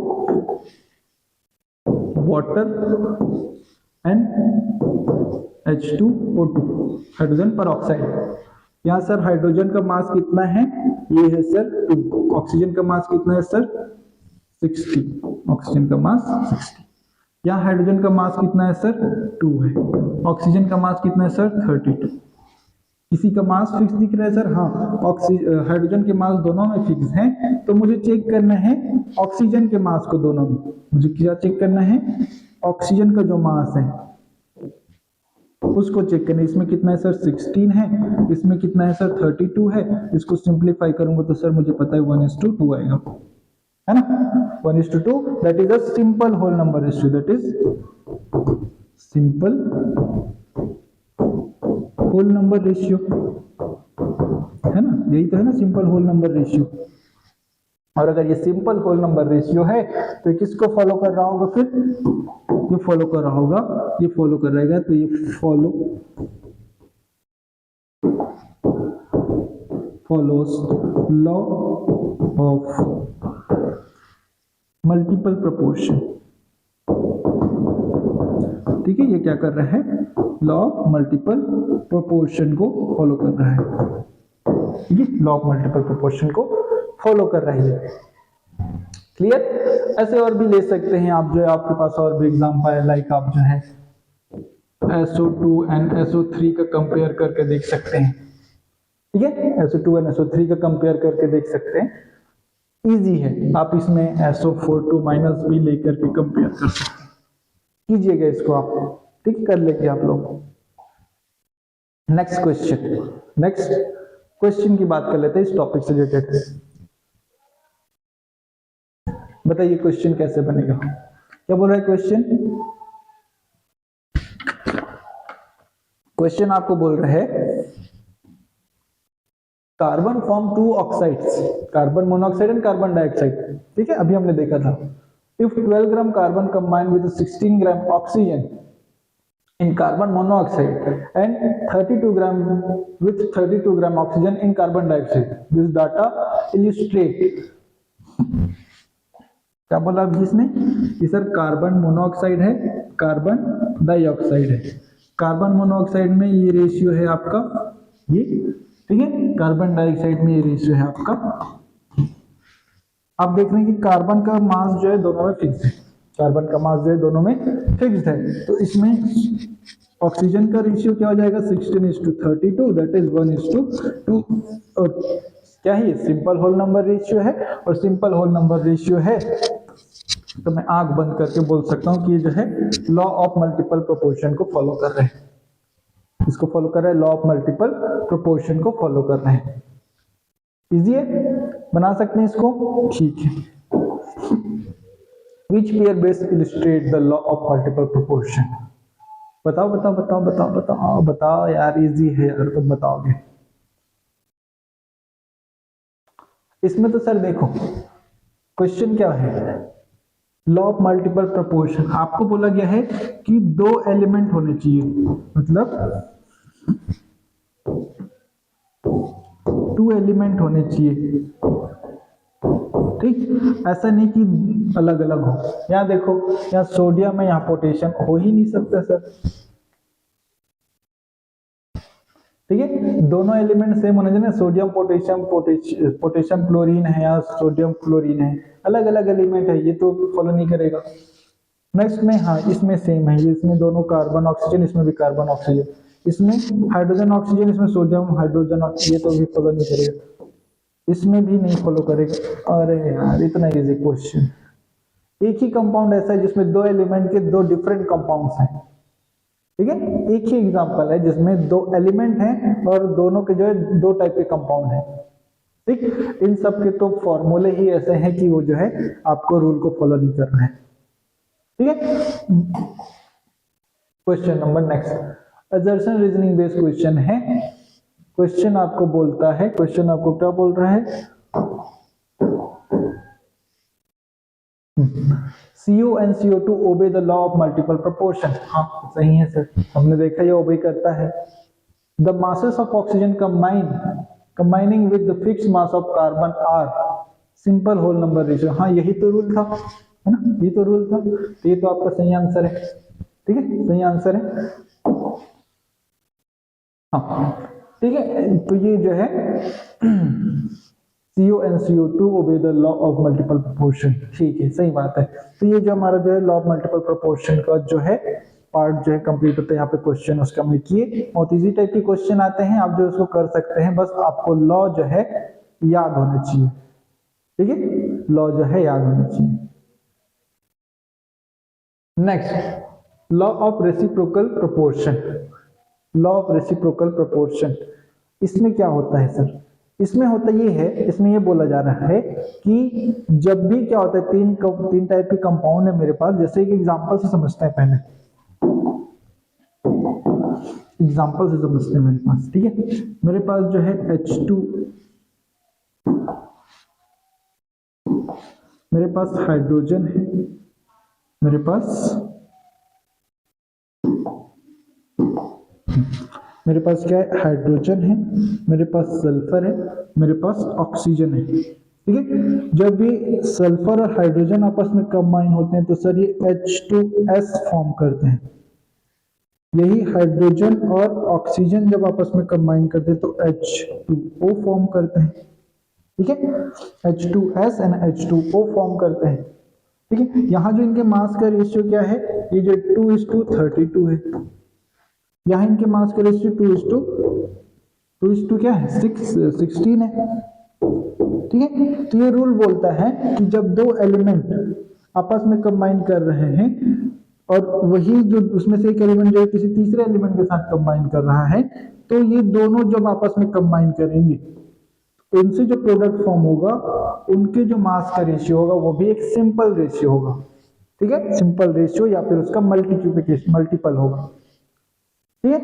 Speaker 1: वाटर एंड H2O2 हाइड्रोजन पर ऑक्साइड। यहाँ सर हाइड्रोजन का मास कितना है, ये है सर 2। ऑक्सीजन का मास कितना है सर 60, ऑक्सीजन का मास 60। यहाँ हाइड्रोजन का मास कितना है सर 2 है, ऑक्सीजन का मास कितना है सर 32। किसी का मास फिक्स दिख रहा है सर? हाँ, हाइड्रोजन के मास दोनों में फिक्स है, तो मुझे चेक करना है ऑक्सीजन के मास को दोनों में। मुझे क्या चेक करना है? ऑक्सीजन का जो मास है उसको चेक करना है। इसमें कितना है सर 16 है, इसमें कितना है सर 32 है। इसको सिंप्लीफाई करूंगा तो सर मुझे पता है 1:2 आएगा, है ना? 1:2, that is a simple whole number ratio, that is simple whole number ratio, है ना? यही तो है ना सिंपल होल नंबर रेशियो। और अगर ये सिंपल होल नंबर रेशियो है तो ये किसको फॉलो कर रहा होगा? फिर ये फॉलो कर रहा होगा, ये फॉलो कर रहेगा, तो ये follows law of multiple proportion. ठीक है, ये क्या कर रहा है? लॉ ऑफ मल्टीपल प्रोपोर्शन को फॉलो कर रहा है। ठीक है, लॉ ऑफ मल्टीपल प्रोपोर्शन को फॉलो कर रही है। क्लियर? ऐसे और भी ले सकते हैं आप, जो है आपके पास और भी एग्जांपल है, लाइक आप जो है SO2 एंड SO3 का कंपेयर करके देख सकते हैं। ठीक है, SO2 एंड SO3 का कंपेयर करके देख सकते हैं। इजी है, आप इसमें SO4 माइनस भी लेकर के कंपेयर कर सकते हैं। कीजिएगा इसको आप, ठीक कर लेंगे आप लोग। नेक्स्ट क्वेश्चन की बात कर लेते हैं इस टॉपिक से रिलेटेड। बताइए क्वेश्चन कैसे बनेगा? क्या बोल रहा है क्वेश्चन? क्वेश्चन आपको बोल रहा है carbon form 2 oxides, carbon monoxide and carbon dioxide. ठीक है, अभी हमने देखा था। If 12 gram carbon combined with 16 gram oxygen in carbon monoxide and 32 gram with 32 gram oxygen in carbon dioxide. This data illustrate, क्या बोला अभी इसने कि सर कार्बन मोनोऑक्साइड है, कार्बन डाइऑक्साइड है। कार्बन मोनोऑक्साइड में ये रेशियो है आपका ये, ठीक है, कार्बन डाइऑक्साइड में ये रेशियो है आपका। आप देख रहे हैं कि कार्बन का मास जो है दोनों में फिक्स है, कार्बन का मास जो है दोनों में फिक्स्ड है, तो इसमें ऑक्सीजन का रेशियो क्या हो जाएगा? 16:32, दैट इज 1:2। और क्या है? सिंपल होल नंबर रेशियो है, और सिंपल होल नंबर रेशियो है तो मैं आंख बंद करके बोल सकता हूं कि ये जो है लॉ ऑफ मल्टीपल प्रोपोर्शन को फॉलो कर रहे हैं। इसको फॉलो कर रहे हैं, लॉ ऑफ मल्टीपल प्रोपोर्शन को फॉलो कर रहे हैं। इजी है, बना सकते हैं इसको, ठीक है। Which pair best illustrate the law of multiple proportion? बताओ बताओ बताओ बताओ बताओ बताओ यार, इजी है यार, तुम बताओगे। इसमें तो सर देखो क्वेश्चन क्या है, लॉ ऑफ मल्टीपल प्रोपोर्शन। आपको बोला गया है कि 2 एलिमेंट होने चाहिए, मतलब 2 एलिमेंट होने चाहिए। ठीक, ऐसा नहीं कि अलग अलग हो। यहाँ देखो, यहाँ सोडियम है, यहाँ पोटेशियम, हो ही नहीं सकता सर। ठीक है, दोनों एलिमेंट सेम होने चाहिए ना, सोडियम पोटेशियम, पोटेशियम क्लोरीन है या सोडियम क्लोरीन है, अलग अलग एलिमेंट है, ये तो फॉलो नहीं करेगा। नेक्स्ट में हाँ, इसमें सेम है, इसमें दोनों कार्बन ऑक्सीजन, इसमें भी कार्बन ऑक्सीजन, इसमें हाइड्रोजन ऑक्सीजन, इसमें सोडियम हाइड्रोजन, ये तो भी फॉलो नहीं करेगा, इसमें भी नहीं फॉलो करेगा। अरे यार, इतना इजी क्वेश्चन। एक ही कंपाउंड ऐसा है जिसमें 2 एलिमेंट के 2 डिफरेंट कंपाउंड्स हैं। ठीक है, एक ही एग्जांपल है जिसमें 2 एलिमेंट हैं और दोनों के जो है 2 टाइप के कंपाउंड हैं। ठीक, इन सब के तो फॉर्मूले ही ऐसे हैं कि वो जो है आपको रूल को फॉलो नहीं करना है। ठीक है, question number next assertion reasoning based question है। क्वेश्चन आपको बोलता है, क्वेश्चन आपको क्या बोल रहा है? CO and CO2 obey the law of multiple proportion। हाँ सही है सर, हमने देखा ये ओबे करता है। The masses of oxygen combining with the fixed mass of carbon are simple whole number ratio। हाँ यही तो रूल था, है ना, ये तो रूल था, तो ये तो आपका सही आंसर है। ठीक है, सही आंसर है। हाँ ठीक है, तो ये जो है CO and CO2 obey the law of multiple proportion। ठीक है, सही बात है। तो ये जो हमारा जो है लॉ ऑफ मल्टीपल प्रोपोर्शन का जो है पार्ट जो है कंप्लीट होता है। यहाँ पे क्वेश्चन उसका हमने किए, बहुत इजी टाइप के क्वेश्चन आते हैं, आप जो उसको कर सकते हैं, बस आपको लॉ जो है याद होना चाहिए। ठीक है, लॉ जो है याद होना चाहिए। Next, law of reciprocal proportion. Law of reciprocal proportion, इसमें क्या होता है सर? इसमें होता ये है, इसमें ये बोला जा रहा है कि जब भी क्या होता है, तीन टाइप के कंपाउंड है मेरे पास। जैसे कि एग्जांपल से समझते हैं, पहले एग्जांपल से समझते हैं मेरे पास। ठीक है, मेरे पास जो है H2, मेरे पास हाइड्रोजन है, मेरे पास क्या है, हाइड्रोजन है, मेरे पास सल्फर है, मेरे पास ऑक्सीजन है। ठीक है, जब भी सल्फर और हाइड्रोजन आपस में कंबाइन होते हैं तो सर ये H2S फॉर्म करते हैं। यही हाइड्रोजन और ऑक्सीजन जब आपस में कंबाइन करते हैं तो H2O फॉर्म करते हैं। ठीक है, H2S एंड H2O फॉर्म करते हैं। ठीक है, यहां जो इनके मास का रेशियो क्या है, ये जो 2:32 है। यहाँ इनके मास का रेशियो 2:2 क्या है, 16 है। ठीक है, तो ये रूल बोलता है कि जब दो एलिमेंट आपस में कंबाइन कर रहे हैं और वही जो उसमें से एक एलिमेंट जो है किसी तीसरे एलिमेंट के साथ कंबाइन कर रहा है, तो ये दोनों जब आपस में कंबाइन करेंगे इनसे जो प्रोडक्ट फॉर्म होगा, उनके जो मास का रेशियो होगा वो भी एक सिंपल रेशियो होगा। ठीक है, सिंपल रेशियो या फिर उसका मल्टीपल होगा। ठीक है,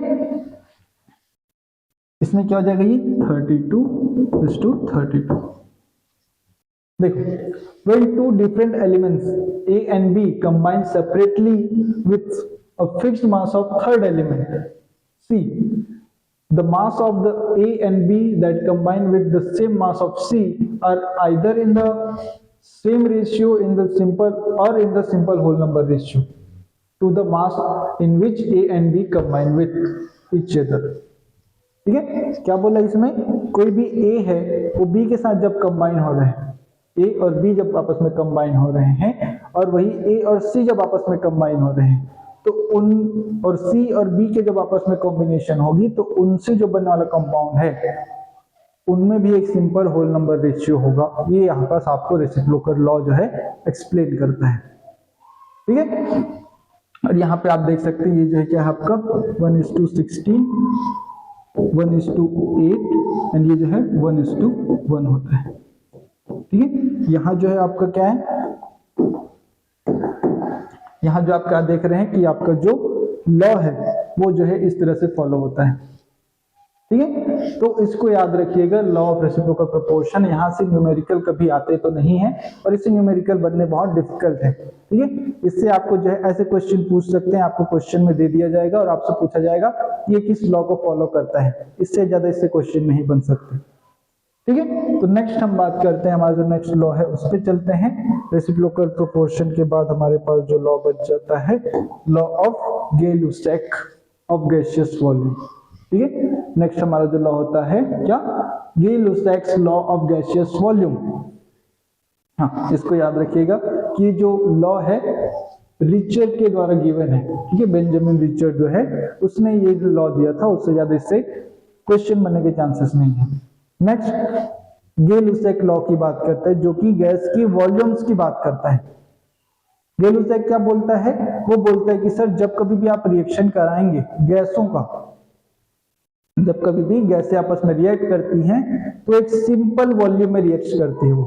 Speaker 1: इसमें क्या हो जाएगा, ये 32:32। देखो, when two different elements A and B combine separately with a fixed mass of third element C, the mass of the A and B that combine with the same mass of C are either in the same ratio in the simple or in the simple whole number ratio to the mass in which A and B combine with each other। ठीक है, क्या बोला इसमें, कोई भी A है वो B के साथ जब कंबाइन हो रहे हैं, A और B जब आपस में कंबाइन हो रहे हैं, और वही A और C जब आपस में कंबाइन हो रहे हैं, तो उन और C और B के जब आपस में कॉम्बिनेशन होगी तो उनसे जो बनने वाला कंपाउंड है उनमें भी एक सिंपल होल नंबर रेशियो होगा। ये यहाँ पास आपको रेसिप्रोकल लॉ जो है एक्सप्लेन करता है। ठीक है, और यहाँ पे आप देख सकते हैं ये जो है क्या है आपका 1:16, 1:8 एंड ये जो है 1:1 होता है। ठीक है, यहाँ जो है आपका क्या है, यहाँ जो आप क्या देख रहे हैं कि आपका जो लॉ है वो जो है इस तरह से फॉलो होता है। ठीक है, तो इसको याद रखिएगा, लॉ ऑफ रेसिप्रोकल प्रोपोर्शन। यहाँ से न्यूमेरिकल कभी आते तो नहीं है और इससे न्यूमेरिकल बनने बहुत डिफिकल्ट है। ठीक है, इससे आपको जो है ऐसे क्वेश्चन पूछ सकते हैं, आपको क्वेश्चन में दे दिया जाएगा और आपसे पूछा जाएगा कि ये किस लॉ को फॉलो करता है, इससे ज्यादा इससे क्वेश्चन नहीं बन सकते। ठीक है, तो नेक्स्ट हम बात करते हैं, हमारा जो नेक्स्ट लॉ है उस पर चलते हैं। रेसिप्रोकल प्रोपोर्शन के बाद हमारे पास जो लॉ बच जाता है, law of Gay Lussac of gaseous volume. ठीक है, नेक्स्ट हमारा जो लॉ होता है क्या, Gay Lussac's law of gaseous volume. हाँ, इसको याद रखिएगा कि जो लॉ है रिचर्ड के द्वारा गिवन है। ठीक है, बेंजामिन रिचर्ड जो है उसने ये लॉ दिया था, उससे ज्यादा इससे क्वेश्चन बनने के चांसेस नहीं है। नेक्स्ट, गे-लुसाक लॉ की बात करते हैं जो कि गैस की वॉल्यूम्स की बात करता है। गे-लुसाक क्या बोलता है, वो बोलता है कि सर जब कभी भी आप रिएक्शन कराएंगे गैसों का, जब कभी भी गैसें आपस में रिएक्ट करती हैं तो एक सिंपल वॉल्यूम में रिएक्ट करती है। वो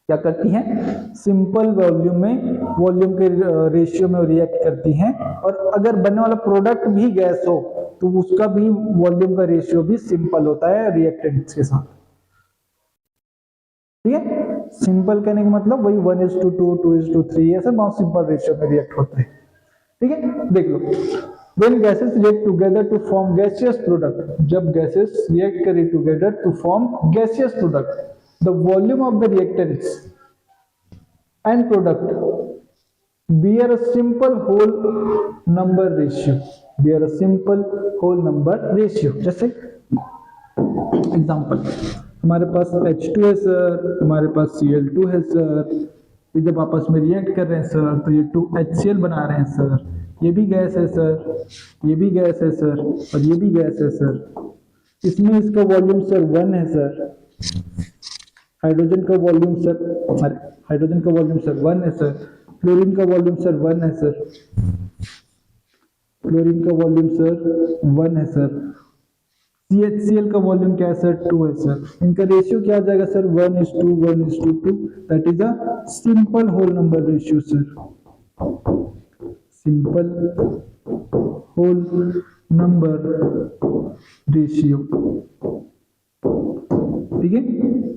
Speaker 1: क्या करती हैं, सिंपल वॉल्यूम में, वॉल्यूम के रेशियो में रिएक्ट करती हैं, और अगर बनने वाला प्रोडक्ट भी गैस हो तो उसका भी वॉल्यूम का रेशियो भी सिंपल होता है रिएक्टेंट्स के साथ। ठीक है। सिंपल कहने का मतलब वही 1:2, 2:3, ऐसे बहुत सिंपल रेशियो में रिएक्ट होते हैं। ठीक है, देख लो, when gases react together to form gaseous product, जब gases react करें together to form gaseous product, the volume of the reactants and product bear a simple whole number ratio, bear a simple whole number ratio। जैसे एग्जांपल, हमारे पास H2 है सर, हमारे पास Cl2 है सर, ये जब आपस में रिएक्ट कर रहे हैं सर तो ये 2HCl बना रहे हैं सर, ये भी गैस है सर, ये भी गैस है सर, और ये भी गैस है सर। इसमें इसका वॉल्यूम सर 1 है सर, हाइड्रोजन का वॉल्यूम सर, हाइड्रोजन का वॉल्यूम सर 1 है सर, फ्लोरीन का वॉल्यूम सर 1 है सर, फ्लोरीन का वॉल्यूम सर 1 है सर, CHCl का वॉल्यूम क्या है सर 2 है सर। इनका रेशियो क्या आ जाएगा sir 1:1:2, that is a simple whole number ratio sir, simple whole number ratio. ठीक है,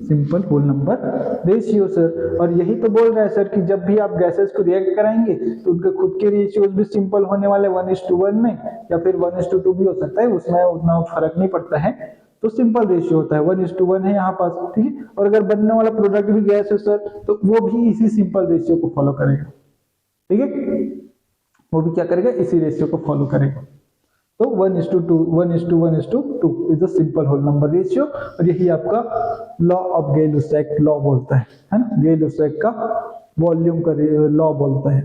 Speaker 1: simple whole number ratio sir. और यही तो बोल रहा है सर कि जब भी आप गैसेस को रिएक्ट कराएंगे तो उनके खुद के रेशियोज भी सिंपल होने वाले 1:1 में, या फिर 1:2 भी हो सकता है, उसमें उतना फर्क नहीं पड़ता है, तो सिंपल रेशियो होता है 1:1 है यहाँ पास। ठीक है, और अगर बनने वाला प्रोडक्ट भी गैस है सर तो वो भी इसी सिंपल रेशियो को फॉलो करेगा। ठीक है, वो भी क्या करेगा, इसी रेशियो को फॉलो करेगा। तो 1:2, 1:1:2 is the simple whole number ratio. और यही आपका लॉ ऑफ गेल-लुसाक लॉ बोलता है ना, गेल-लुसाक का वॉल्यूम का लॉ बोलता है।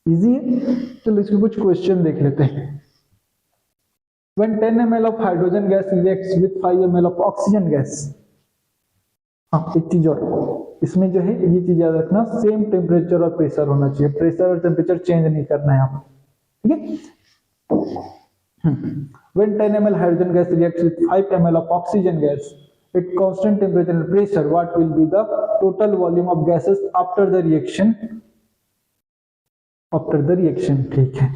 Speaker 1: इजी है, चलो इसके कुछ क्वेश्चन देख लेते हैं। When 10 ml of hydrogen gas reacts with 5 ml of oxygen gas, हाँ एक चीज और, इसमें जो है ये चीज याद रखना, सेम टेम्परेचर और प्रेशर होना चाहिए, प्रेशर और टेम्परेचर चेंज नहीं करना है यहाँ पर। ठीक है, when 10 ml hydrogen gas reacts with 5 ml of oxygen gas at constant temperature and pressure, what will be the total volume of gases after the reaction? After the reaction, ठीक है,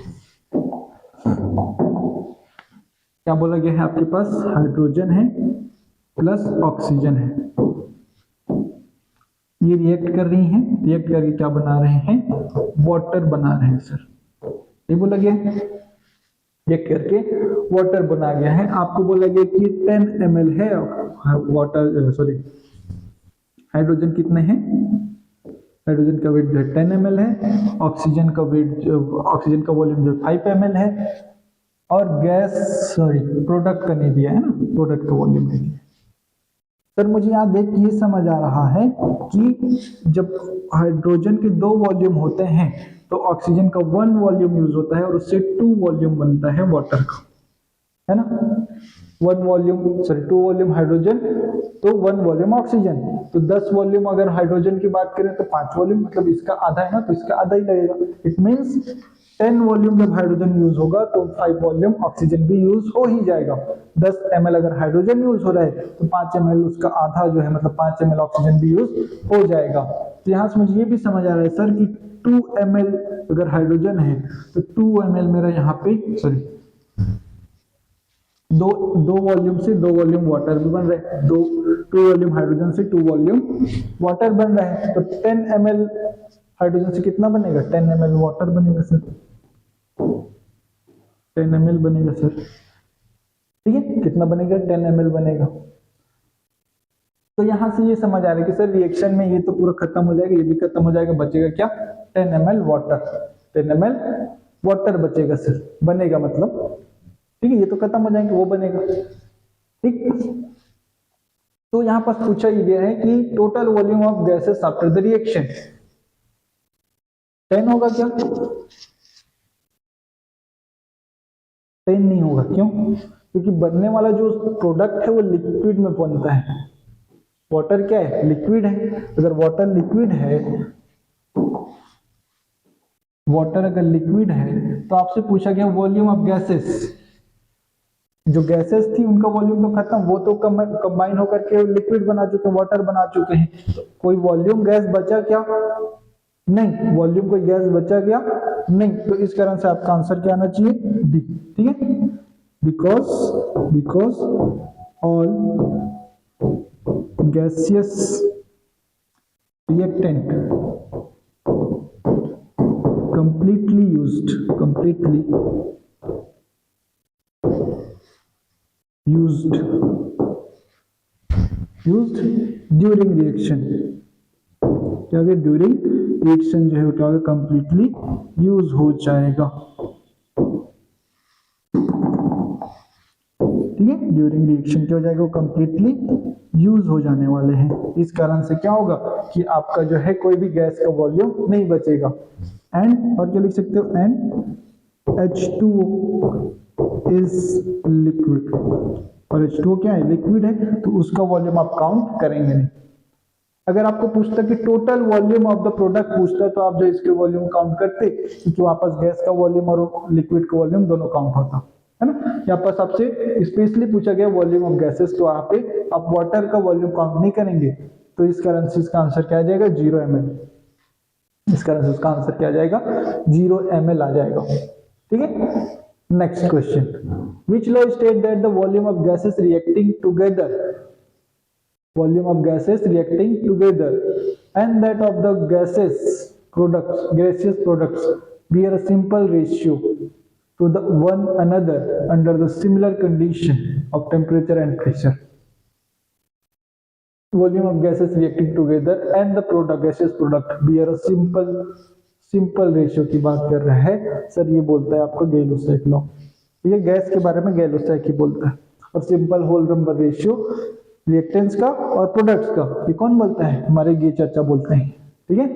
Speaker 1: क्या बोला गया है आपके पास, हाइड्रोजन है प्लस ऑक्सीजन है, ये रिएक्ट कर रही हैं, रिएक्ट करके क्या बना रहे हैं, वाटर बना रहे हैं सर, ये बोला गया है, रिएक्ट करके वाटर बना गया है। आपको बोला गया कि 10 ml है वाटर, सॉरी हाइड्रोजन कितने हैं, हाइड्रोजन का वेट जो है 10 ml है, ऑक्सीजन का वेट, ऑक्सीजन का वॉल्यूम जो 5 ml है, और गैस, सॉरी प्रोडक्ट का नहीं दिया है ना, प्रोडक्ट का वॉल्यूम नहीं दिया। सर मुझे यहाँ देख के ये समझ आ रहा है कि जब हाइड्रोजन के 2 वॉल्यूम होते हैं तो ऑक्सीजन का 1 वॉल्यूम यूज होता है और उससे 2 वॉल्यूम बनता है वाटर का, है ना, 1 वॉल्यूम, सॉरी 2 वॉल्यूम हाइड्रोजन तो 1 वॉल्यूम ऑक्सीजन, तो 10 वॉल्यूम अगर हाइड्रोजन की बात करें तो 5 वॉल्यूम, मतलब इसका आधा है ना, तो इसका आधा ही लगेगा। इट मींस 10 वॉल्यूम जब हाइड्रोजन यूज होगा तो 5 वॉल्यूम ऑक्सीजन भी यूज हो ही जाएगा। 10 ml अगर हाइड्रोजन यूज हो रहा है तो 5 ml उसका आधा जो है, मतलब 5 ml ऑक्सीजन भी यूज हो जाएगा। तो यहाँ से मुझे ये भी समझ आ रहा है सर कि 2 ml अगर हाइड्रोजन है तो 2 ml मेरा यहाँ पे, सॉरी दो वॉल्यूम से 2 वॉल्यूम वाटर भी बन रहा है, 2 वॉल्यूम हाइड्रोजन से 2 वॉल्यूम वाटर बन रहा है, तो 10 ml हाइड्रोजन से कितना बनेगा, 10 ml वाटर बनेगा सर, 10 ml बनेगा सर। ठीक है, कितना बनेगा, 10 ml बनेगा। तो यहां से ये समझ आ रहा है कि सर रिएक्शन में ये तो पूरा खत्म हो जाएगा, ये भी खत्म हो जाएगा, बचेगा क्या, 10 ml वाटर, 10 ml वाटर बचेगा सर, बनेगा मतलब, ठीक है, ये तो खत्म हो जाएंगे, वो बनेगा। ठीक, तो यहां पर पूछा गया है कि total volume of gases after the reaction 10 होगा क्या, 10 नहीं होगा, क्यों, क्योंकि बनने वाला जो प्रोडक्ट है वो लिक्विड में बनता है, वाटर क्या है, लिक्विड है। अगर वाटर लिक्विड है, वाटर अगर लिक्विड है तो आपसे पूछा गया वॉल्यूम ऑफ गैसेस, जो गैसेस थी उनका वॉल्यूम तो खत्म, वो तो कंबाइन होकर के लिक्विड बना चुके हैं, वाटर बना चुके हैं, तो कोई वॉल्यूम गैस बचा क्या, नहीं, वॉल्यूम कोई गैस बचा गया नहीं, तो इस कारण से आपका आंसर क्या आना चाहिए, डी। ठीक है, because all gaseous reactant completely used during reaction, क्या होगा ड्यूरिंग रिएक्शन जो है क्या होगा कंप्लीटली यूज हो जाएगा, ठीक है। ड्यूरिंग रिएक्शन क्या हो जाएगा, वो कंप्लीटली यूज हो जाने वाले हैं। इस कारण से क्या होगा कि आपका जो है कोई भी गैस का वॉल्यूम नहीं बचेगा। एंड और क्या लिख सकते हो, एंड H2O इज लिक्विड, और H2O क्या है, लिक्विड है, तो उसका वॉल्यूम आप काउंट करेंगे नहीं। अगर आपको पूछता कि total volume of the product पूछता तो आप जो इसके वॉल्यूम काउंट करते, क्योंकि वापस गैस का वॉल्यूम और लिक्विड का वॉल्यूम दोनों काउंट होता है ना। यहाँ पास आपसे स्पेशली पूछा गया वॉल्यूम ऑफ गैसेस, तो वहां पे आप वाटर का वॉल्यूम काउंट नहीं करेंगे, तो इस कारण से इसका आंसर क्या आ जाएगा, 0 ml। इस कारण से इसका आंसर क्या आ जाएगा, 0 ml आ जाएगा, ठीक है। Next question, which law state that the volume of gases reacting together, volume of gases reacting together and that of the gaseous products bear a simple ratio to the one another under the similar condition of temperature and pressure. Volume of gases reacting together and the gaseous product bear a simple ratio की बात कर रहा है सर। ये बोलता है आपको गैलोसाइक लॉ, ये गैस के बारे में गैलोसाइक ही बोलता है। और simple whole number ratio reactants का और प्रोडक्ट्स का, ये कौन बोलता है, हमारे गे चर्चा बोलते हैं, ठीक है।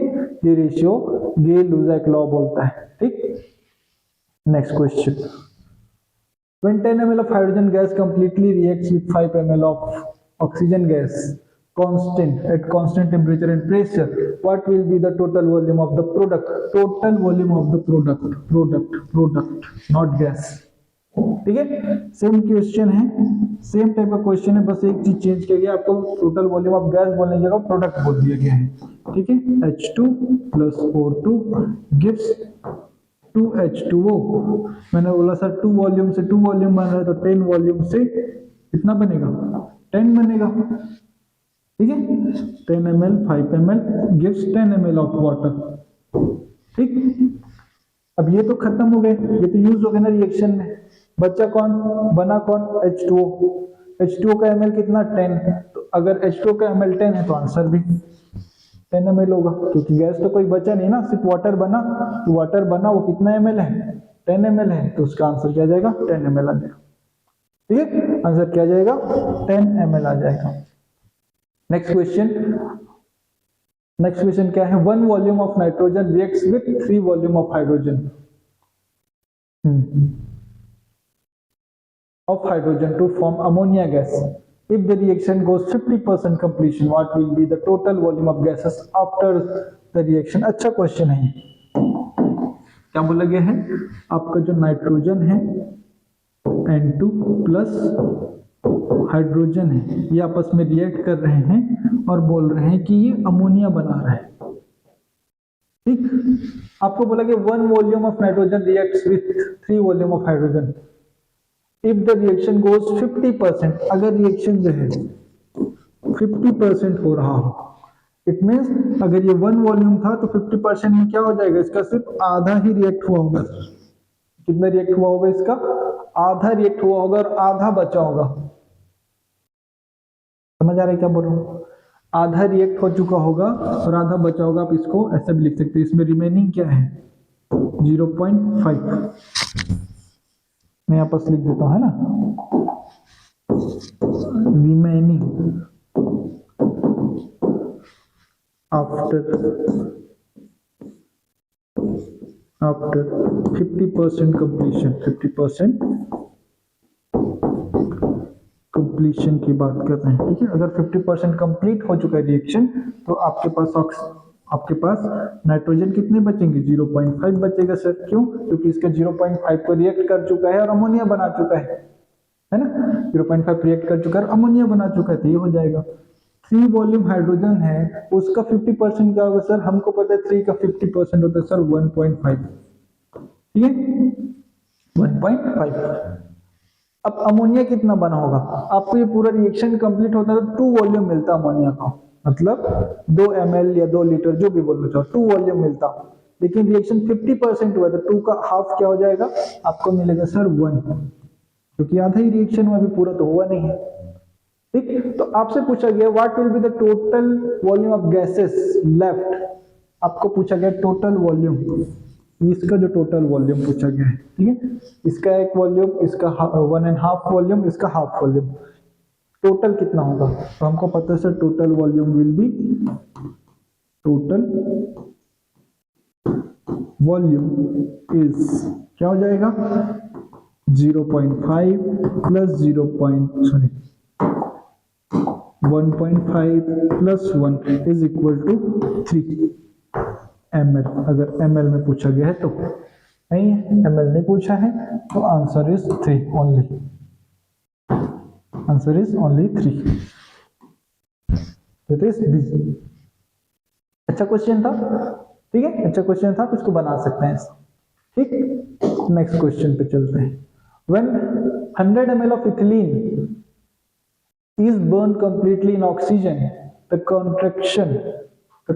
Speaker 1: ये रेशियो गे-लुसाक लॉ बोलता है, ठीक। Next question, when 10 ml of hydrogen gas completely reacts with 5 ml of oxygen gas at constant temperature and pressure, what will be the total volume of the product? Total volume of the product, not gas, ठीक है। सेम क्वेश्चन है, सेम टाइप का क्वेश्चन है, बस एक चीज चेंज किया गया, आपको टोटल वॉल्यूम ऑफ गैस बोलने की जगह प्रोडक्ट बोल दिया गया है, ठीक है। H2 plus O2 gives 2H2O। मैंने बोला सर 2 वॉल्यूम से 2 वॉल्यूम बन रहा है, तो 10 वॉल्यूम से कितना बनेगा, 10 बनेगा, ठीक है। 10 ml 5 ml gives 10 ml of water, ठीक। अब ये तो खत्म हो गए, ये तो यूज हो गए ना रिएक्शन में, बच्चा कौन बना, कौन, H2O। H2O का ml कितना, 10, तो अगर H2O का ml 10 है तो आंसर भी 10 ml होगा, क्योंकि गैस तो कोई बचा नहीं ना, सिर्फ वाटर बना, तो वाटर बना वो कितना ml है, 10 ml है, तो उसका आंसर क्या आ जाएगा, 10 ml आ जाएगा, ठीक है। आंसर क्या आ जाएगा, 10 ml आ जाएगा। नेक्स्ट क्वेश्चन क्या है, 1 volume of nitrogen reacts with 3 volume of hydrogen to form ammonia gas. If the reaction goes 50% completion, what will be the total volume of gases after the reaction? अच्छा क्वेश्चन है, क्या बोला गया है, आपका जो नाइट्रोजन है N2 प्लस हाइड्रोजन है, ये आपस में रिएक्ट कर रहे हैं और बोल रहे हैं कि ये अमोनिया बना रहा है, ठीक। आपको बोला कि 1 volume of nitrogen reacts with 3 volume of hydrogen. If the reaction goes 50%, अगर रिएक्शन जो है 50% हो रहा हो, इट मीन्स अगर ये 1 वॉल्यूम था तो 50% में क्या हो जाएगा, इसका सिर्फ आधा ही रिएक्ट हुआ होगा। कितना रिएक्ट हुआ होगा, इसका आधा रिएक्ट हुआ होगा और आधा बचा होगा। समझ आ रहा है क्या बोल रहा हूं, आधा रिएक्ट हो चुका होगा और आधा बचा होगा। आप इसको ऐसे भी लिख सकते हैं, इसमें रिमेनिंग क्या है, 0.5, मैं यहाँ पर लिख देता हूं, है ना, रिमेनिंग आफ्टर 50% कंप्लीशन, 50% कंप्लीशन की बात कर रहे हैं, ठीक है। अगर 50% कंप्लीट हो चुका है रिएक्शन, तो आपके पास नाइट्रोजन कितने बचेंगे, 0.5 बचेगा सर। क्यों, क्योंकि इसका 0.5 को रिएक्ट कर चुका है और अमोनिया बना चुका है ना, 0.5 रिएक्ट कर चुका है और अमोनिया बना चुका है, तो ये हो जाएगा। 3 वॉल्यूम हाइड्रोजन है, उसका 50% क्या होगा सर, हमको पता है 3 का 50% होता है सर 1.5, ठीक है, 1.5। अब अमोनिया कितना बना होगा, आपको ये पूरा रिएक्शन कंप्लीट होता है तो 2 वॉल्यूम मिलता है अमोनिया का, मतलब 2 ml या 2 लीटर जो भी बोलना चाहो 2 वॉल्यूम मिलता, लेकिन रिएक्शन 50% हुआ तो 2 का हाफ क्या हो जाएगा, आपको मिलेगा सर 1, क्योंकि आधा ही रिएक्शन हुआ, अभी पूरा तो हुआ नहीं है। ठीक, तो आपसे पूछा गया what will be the total volume of gases left, आपको पूछा गया टोटल वॉल्यूम, इसका जो टोटल वॉल्यूम पूछा गया है, ठीक है, इसका एक वॉल्यूम, इसका 1.5 वॉल्यूम, इसका हाफ वॉल्यूम, टोटल कितना होगा, तो हमको पता है sir total volume will be, total volume is क्या हो जाएगा 0.5 plus 1.5 plus 1 is equal to 3 ml, अगर ml में पूछा गया है तो, नहीं है ml नहीं पूछा है तो answer is 3 only, answer is only 3, it is B. अच्छा क्वेश्चन था, ठीक है, अच्छा क्वेश्चन था, कुछ को बना सकते हैं, ठीक। नेक्स्ट क्वेश्चन पे चलते हैं। When 100 ml of ethylene is burned completely in oxygen, the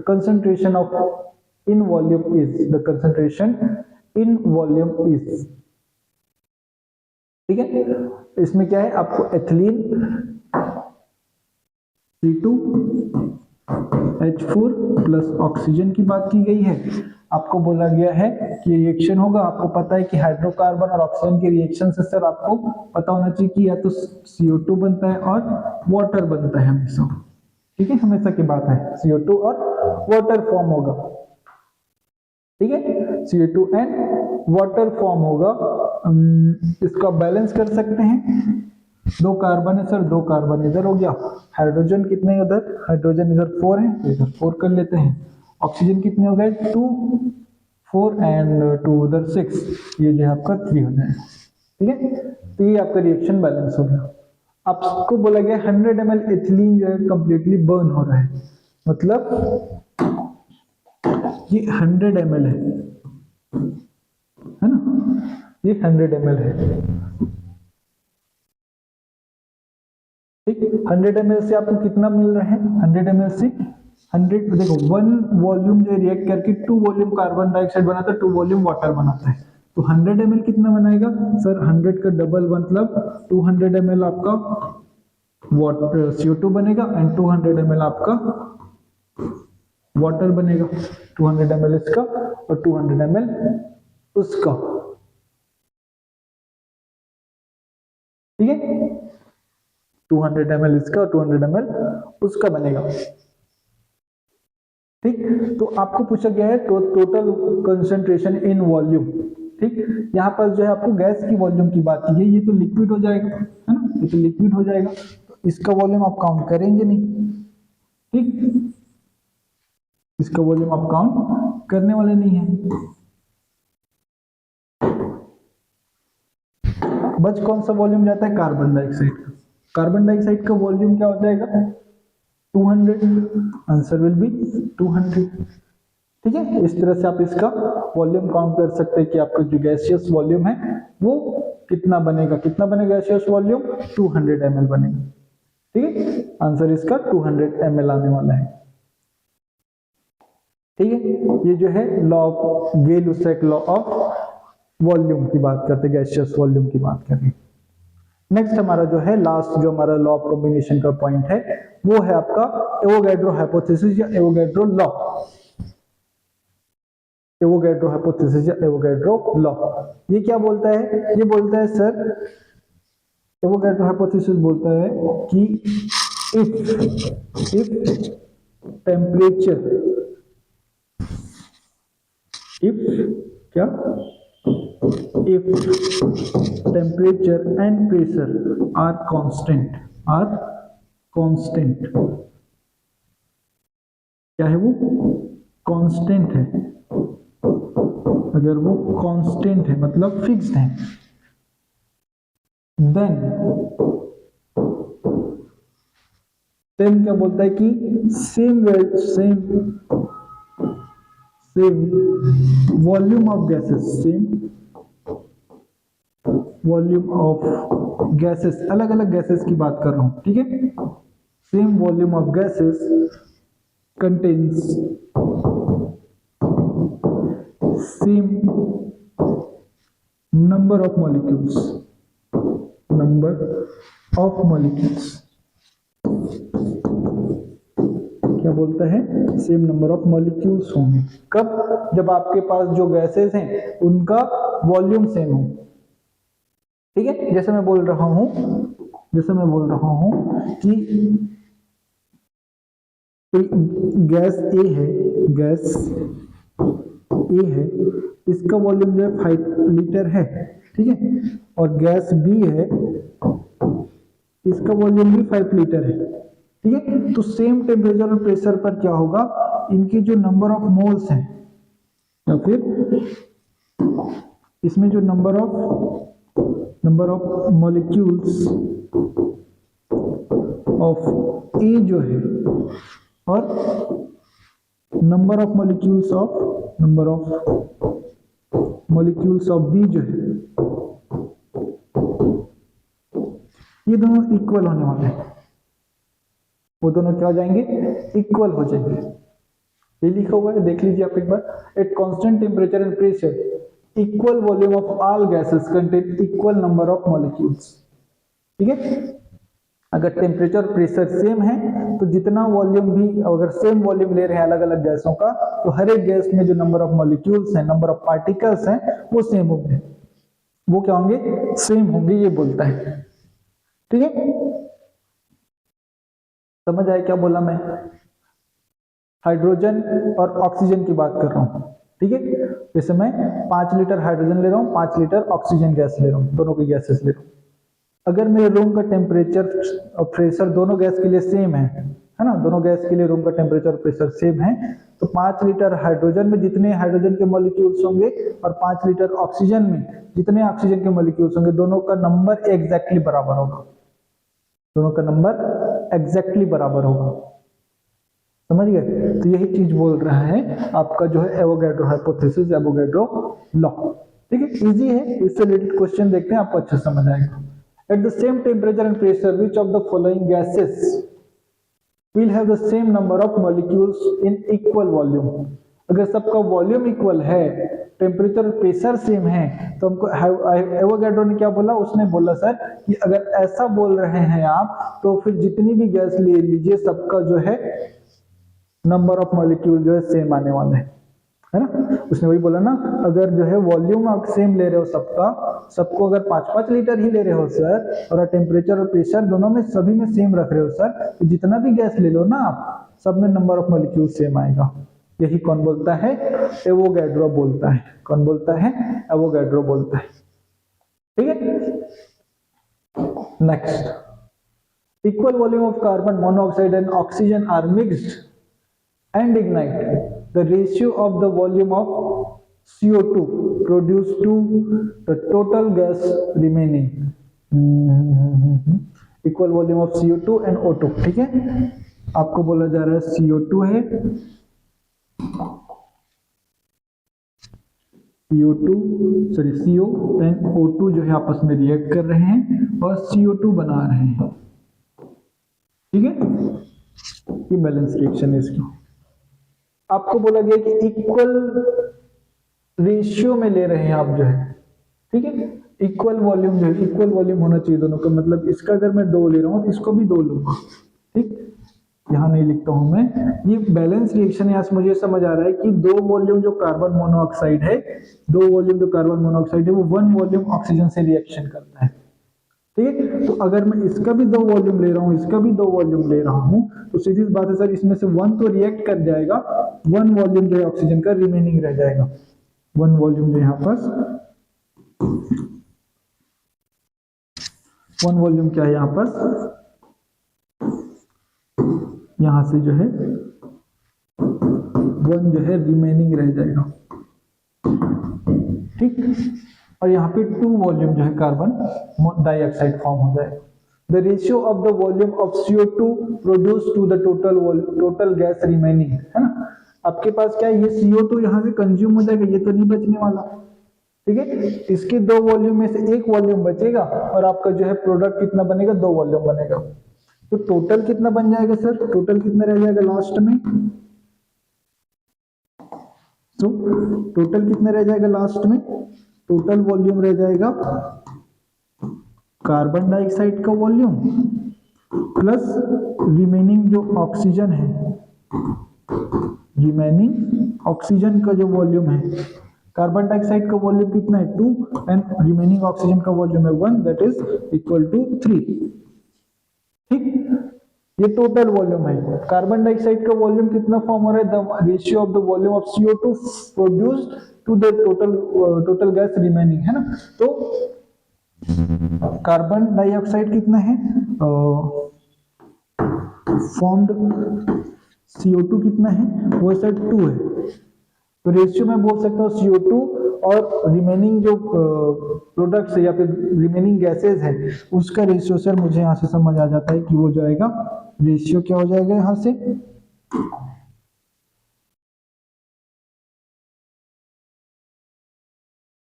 Speaker 1: concentration of in volume is, the concentration in volume is, ठीक है। इसमें क्या है, आपको एथिलीन C2H4 प्लस ऑक्सीजन की बात की गई है, आपको बोला गया है कि रिएक्शन होगा, आपको पता है कि हाइड्रोकार्बन और ऑक्सीजन के रिएक्शन से सर आपको पता होना चाहिए कि या तो CO2 बनता है और वाटर बनता है हमेशा, ठीक है, हमेशा की बात है CO2 और वाटर फॉर्म होगा, ठीक है, CO2 एंड वाटर फॉर्म होगा। इसका बैलेंस कर सकते हैं, 2 कार्बन है सर, 2 कार्बन इधर हो गया, हाइड्रोजन कितने उधर, हाइड्रोजन इधर 4 है तो इधर 4 कर लेते हैं, ऑक्सीजन कितने हो गए 2 4 एंड 2 उधर 6, ये जो है आपका 3 हो जाएगा, ठीक है, तो ये आपका रिएक्शन बैलेंस हो गया। आपको बोला गया 100 ml एथिलीन जो है कंप्लीटली बर्न हो रहा है, मतलब ये 100 ml है ना, ये 100 ml है, ठीक, 100 ml से आपको कितना मिल रहा है, 100 ml से 100, देखो 1 वॉल्यूम जो रिएक्ट करके 2 वॉल्यूम कार्बन डाइऑक्साइड बनाता है, 2 वॉल्यूम वाटर बनाता है, तो 100 ml कितना बनाएगा सर, 100 का डबल मतलब 200 ml आपका वाटर CO2 बनेगा एंड 200 ml आपका वाटर बनेगा, 200 ml इसका और 200 ml उसका, ठीक है, 200 ml इसका और 200 ml उसका बनेगा, ठीक। तो आपको पूछा गया है टोटल कंसंट्रेशन इन वॉल्यूम, ठीक, यहाँ पर जो है आपको गैस की वॉल्यूम की बात की है, ये तो लिक्विड हो जाएगा, है ना, ये तो लिक्विड हो जाएगा, तो इसका वॉल्यूम आप काउंट करेंगे नहीं, ठीक, इसका वॉल्यूम आप काउंट करने वाले नहीं है। बच कौन सा वॉल्यूम जाता है, कार्बन डाइऑक्साइड का, कार्बन डाइऑक्साइड का वॉल्यूम क्या हो जाएगा 200, आंसर विल बी 200, ठीक है। इस तरह से आप इसका वॉल्यूम काउंट कर सकते हैं कि आपका जो गैसियस वॉल्यूम है वो कितना बनेगा, कितना बनेगा गैसियस वॉल्यूम 200 ml बनेगा, ठीक है, आंसर इसका 200 ml आने वाला है, ठीक है। ये जो है law of Gay Lussac law of volume की बात करते हैं, गैसियस वॉल्यूम की बात करें। नेक्स्ट हमारा जो है लास्ट जो हमारा लॉ ऑफ कॉम्बिनेशन का पॉइंट है वो है आपका एवोगैड्रो हाइपोथेसिस या एवोगैड्रो लॉ, एवोगैड्रो हाइपोथेसिस या एवोगैड्रो लॉ, ये क्या बोलता है, ये बोलता है सर, एवोगैड्रो हाइपोथेसिस बोलता है कि if temperature, if temperature and pressure are constant, क्या है वो कांस्टेंट है, अगर वो कांस्टेंट है मतलब फिक्स्ड है, देन क्या बोलता है कि सेम वॉल्यूम ऑफ गैसेस, अलग अलग गैसेस की बात कर रहा हूं, ठीक है, same volume of gases contains same number of molecules, क्या बोलता है, सेम नंबर ऑफ मॉलिक्यूल्स होंगे। कब? जब आपके पास जो गैसेस हैं उनका वॉल्यूम सेम हो। ठीक है, जैसे मैं बोल रहा हूं कि गैस ए है, इसका वॉल्यूम जो है 5 लीटर है। ठीक है, और गैस बी है, इसका वॉल्यूम भी 5 लीटर है। ठीक है, तो सेम टेम्परेचर और प्रेशर पर क्या होगा, इनकी जो नंबर ऑफ मोल्स हैं या फिर इसमें जो number of molecules of A जो है और number of molecules of B जो है, ये दोनों इक्वल होने वाले हैं। वो दोनों क्या हो जाएंगे, इक्वल हो जाएंगे। ये लिखा हुआ है, देख लीजिए आप एक बार। At constant temperature and pressure equal volume of all gases contain equal number of molecules. ठीक है, अगर टेम्परेचर और प्रेशर सेम है तो जितना वॉल्यूम भी, अगर सेम वॉल्यूम ले रहे हैं अलग अलग गैसों का, तो हर एक गैस में जो नंबर ऑफ मॉलिक्यूल्स हैं, नंबर ऑफ पार्टिकल्स हैं, वो सेम होंगे। वो क्या होंगे, सेम होंगे, ये बोलता है। ठीक है, समझ आया क्या बोला मैं? हाइड्रोजन और ऑक्सीजन की बात कर रहा हूं। ठीक है, जैसे मैं 5 लीटर हाइड्रोजन ले रहा हूं, 5 लीटर ऑक्सीजन गैस ले रहा हूं, दोनों की गैसेस ले रहा हूं। अगर मेरे रूम का टेम्परेचर और प्रेशर दोनों गैस के लिए सेम है ना, दोनों गैस के लिए रूम का टेम्परेचर और प्रेशर सेम है, तो 5 लीटर हाइड्रोजन में जितने हाइड्रोजन के मॉलिक्यूल्स होंगे और 5 लीटर ऑक्सीजन में जितने ऑक्सीजन के मॉलिक्यूल्स होंगे, दोनों का नंबर एग्जैक्टली बराबर होगा। दोनों का नंबर एग्जैक्टली बराबर होगा। समझ गए? तो यही चीज बोल रहा है आपका जो है एवोगैड्रो हाइपोथेसिस, एवोगैड्रो लॉ। ठीक है, इजी है, इससे रिलेटेड क्वेश्चन देखते हैं, आपको अच्छे समझ आएगा। At the same temperature and pressure, which of the following gases will have the same number of molecules in equal volume? अगर सबका वॉल्यूम इक्वल है, टेम्परेचर और प्रेशर सेम है, तो हमको एवोगैड्रो ने क्या बोला, उसने बोला सर कि अगर ऐसा बोल रहे हैं आप, तो फिर जितनी भी गैस ले लीजिए, सबका जो है नंबर ऑफ मॉलिक्यूल जो है सेम आने वाले हैं, है ना। उसने वही बोला ना, अगर जो है वॉल्यूम आप सेम ले रहे हो सबको अगर 5-5 लीटर ही ले रहे हो सर, और टेम्परेचर और प्रेशर दोनों में सभी में सेम रख रहे हो सर, तो जितना भी गैस ले लो ना आप, सब में नंबर ऑफ मॉलिक्यूल सेम आएगा। यही कौन बोलता है, एवोगैड्रो बोलता है। कौन बोलता है, एवोगैड्रो बोलता है। ठीक है, next, equal volume of carbon monoxide and oxygen are mixed and ignite, the ratio of the volume of CO2 produced to the total gas remaining, equal volume of CO2 and O2। ठीक है, आपको बोला जा रहा है CO2 है, CO and O2 जो है आपस में रिएक्ट कर रहे हैं और CO2 बना रहे हैं। ठीक है, ये बैलेंस रिएक्शन है इसकी। आपको बोला गया कि इक्वल रेशियो में ले रहे हैं आप जो है। ठीक है, इक्वल वॉल्यूम जो है, इक्वल वॉल्यूम होना चाहिए दोनों का। मतलब इसका अगर मैं 2 ले रहा हूं तो इसको भी 2 लूंगा। ठीक, यहां नहीं लिखता हूं मैं, ये बैलेंस रिएक्शन। यहां से मुझे समझ आ रहा है कि 2 वॉल्यूम जो कार्बन मोनोऑक्साइड है, 2 वॉल्यूम जो कार्बन मोनोऑक्साइड है, वो 1 वॉल्यूम ऑक्सीजन से रिएक्शन करता है। ठीक है, तो अगर मैं इसका भी 2 वॉल्यूम ले रहा हूं, इसका भी 2 वॉल्यूम ले रहा हूं, तो सीधी बात है सर, इसमें से 1 तो रिएक्ट कर जाएगा, 1 वॉल्यूम जो है ऑक्सीजन का रिमेनिंग रह जाएगा। 1 वॉल्यूम जो यहां पास, 1 वॉल्यूम क्या है यहां पास, यहां से जो है 1 जो है रिमेनिंग रह जाएगा। ठीक, और यहाँ पे 2 वॉल्यूम जो है कार्बन डाइऑक्साइड फॉर्म हो जाएगा। The ratio of the volume of CO2 produce to the total gas remaining, है ना। आपके पास क्या है, ये CO2 यहाँ से कंज्यूम हो जाएगा, ये तो नहीं बचने वाला। ठीक है, इसके 2 वॉल्यूम में से 1 वॉल्यूम बचेगा और आपका जो है प्रोडक्ट कितना बनेगा, 2 वॉल्यूम बनेगा। तो टोटल कितना बन जाएगा सर, टोटल कितना रह जाएगा लास्ट में, तो टोटल कितने रह जाएगा लास्ट में? टोटल वॉल्यूम रह जाएगा कार्बन डाइऑक्साइड का वॉल्यूम प्लस रिमेनिंग जो ऑक्सीजन है, रिमेनिंग ऑक्सीजन का जो वॉल्यूम है, कार्बन डाइऑक्साइड का वॉल्यूम कितना है 2 एंड रिमेनिंग ऑक्सीजन का वॉल्यूम है 1, दैट इज इक्वल टू 3। ठीक, ये टोटल वॉल्यूम है। कार्बन डाइऑक्साइड का वॉल्यूम कितना फॉर्म हो रहा है? The ratio of the volume of CO2 produced to the total gas remaining, है ना। तो कार्बन डाइऑक्साइड कितना है फॉर्म्ड, CO2 कितना है, वो सर 2 है। तो रेशियो में बोल सकता हूँ CO2 और रिमेनिंग जो प्रोडक्ट्स है या फिर रिमेनिंग गैसेज है उसका रेशियो सर मुझे यहाँ से समझ आ जाता है कि वो जो आएगा रेशियो क्या हो जाएगा यहाँ से,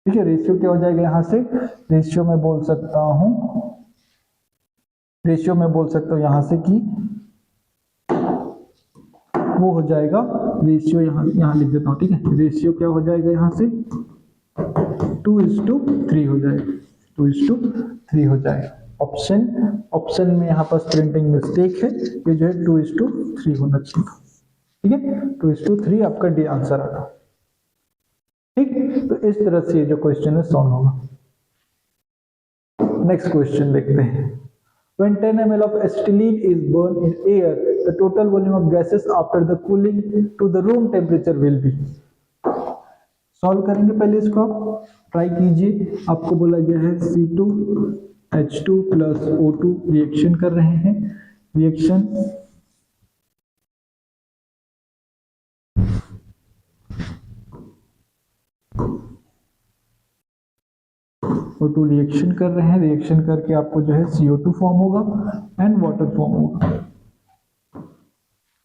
Speaker 1: ठीक है। रेशियो क्या हो जाएगा यहाँ से? रेशियो में बोल सकता हूँ, रेशियो में बोल सकता हूँ यहाँ से कि वो हो जाएगा रेशियो, यहाँ लिख देता हूँ, ठीक है। रेशियो क्या हो जाएगा यहाँ से 2:3 हो जाएगा, 2:3 हो जाएगा। ऑप्शन में यहाँ पर प्रिंटिंग मिस्टेक है, ये जो है 2:3 होना चाहिए, ठीक है। 2:3 आपका डी आंसर आता, ठीक। तो इस तरह से ये जो क्वेश्चन है सॉल्व होगा। नेक्स्ट क्वेश्चन देखते हैं। When 10 ml of acetylene is burned in air, the total volume of gases after the cooling to the room temperature will be। Solve करेंगे, पहले इसको आप ट्राई कीजिए। आपको बोला गया है C2H2 प्लस O2 रिएक्शन कर रहे हैं, रिएक्शन O2 रिएक्शन कर रहे हैं, रिएक्शन करके आपको जो है CO2 फॉर्म होगा एंड वाटर फॉर्म होगा,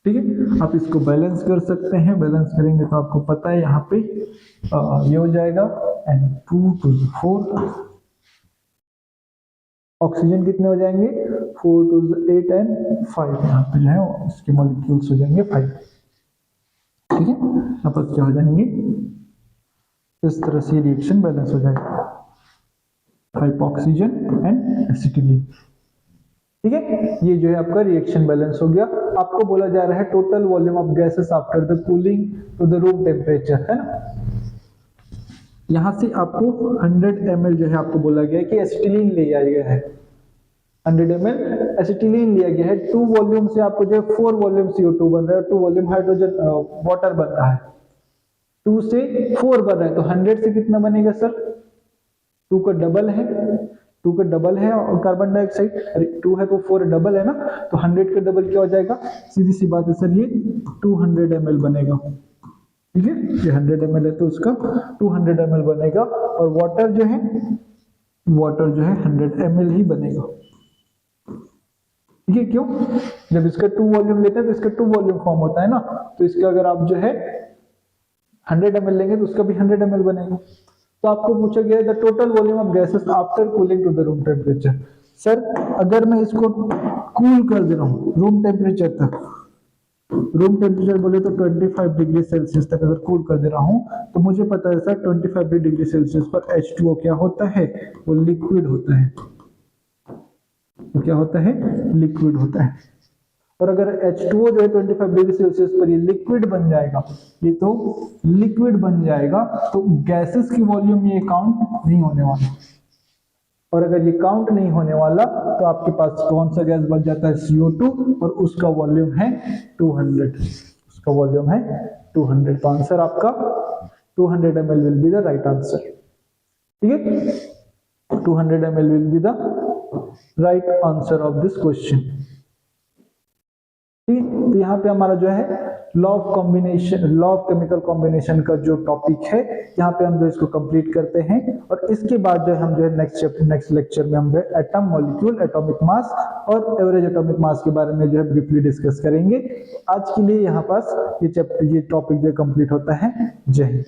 Speaker 1: ठीक है। आप इसको बैलेंस कर सकते हैं, बैलेंस करेंगे तो आपको पता है यहाँ पे ये हो जाएगा N2 to 4, ऑक्सीजन कितने हो जाएंगे 4 to 8 एंड 5, यहाँ पे जो है इसके मॉलिक्यूल्स हो जाएंगे 5, ठीक है। यहाँ पर क्या हो जाएंगे, इस तरह से रिएक्शन बैलेंस हो जाएगा, 5 ऑक्सीजन एंड एसिटिलीन, ठीक है। ये जो है आपका रिएक्शन बैलेंस हो गया। आपको बोला जा रहा है total volume of gases after the cooling to the room temperature, है ना। यहां से आपको 100 ml जो है आपको बोला गया है कि एसिटिलीन ले आया गया है, 100 ml एसिटिलीन लिया गया है। 2 वॉल्यूम से आपको जो है 4 वॉल्यूम CO2 बन रहा है, 2 वॉल्यूम हाइड्रोजन वाटर बन रहा है, 2 से 4 बन रहा है, तो 100 से कितना बनेगा सर 2 का डबल है, 2 का डबल है और कार्बन डाइऑक्साइड 2 है तो 4 डबल है ना, तो 100 का डबल क्या हो जाएगा, सीधी सी बात है सर, ये 200 ml बनेगा, ठीक है। ये 100 ml है तो उसका 200 ml बनेगा और वाटर जो है 100 ml ही बनेगा, ठीक है। क्यों? जब इसका 2 वॉल्यूम लेते हैं तो इसका 2 वॉल्यूम फॉर्म होता है ना, तो इसका अगर आप जो है 100 ml लेंगे तो उसका भी 100 ml बनेगा। तो आपको पूछा गया the total volume of gases after cooling to the room temperature. Sir अगर मैं इसको कूल कर दे रहा हूँ रूम टेम्परेचर तक, रूम टेम्परेचर बोले तो 25 डिग्री सेल्सियस तक अगर कूल कर दे रहा हूँ, तो मुझे पता है सर 25 डिग्री सेल्सियस पर H2O क्या होता है, वो लिक्विड होता है, तो क्या होता है, लिक्विड होता है। और अगर H2O जो है 25 डिग्री सेल्सियस पर ये लिक्विड बन जाएगा, ये तो लिक्विड बन जाएगा, तो गैसेस की वॉल्यूम ये काउंट नहीं होने वाला, और अगर ये काउंट नहीं होने वाला तो आपके पास कौन सा गैस बच जाता है CO2 और उसका वॉल्यूम है 200, उसका वॉल्यूम है 200। तो आंसर आपका 200 ml will be the right answer, ठीक है। 200 ml will be the right answer of this question, ठीक है। तो यहाँ पे हमारा जो है law of combination, law of chemical combination का जो टॉपिक है यहाँ पे हम जो इसको कंप्लीट करते हैं, और इसके बाद जो हम जो है नेक्स्ट लेक्चर में हम जो है एटम, मॉलिक्यूल, एटॉमिक मास और एवरेज एटॉमिक मास के बारे में जो है ब्रीफली डिस्कस करेंगे। आज के लिए यहाँ पास ये टॉपिक जो कंप्लीट होता है। जय हिंद।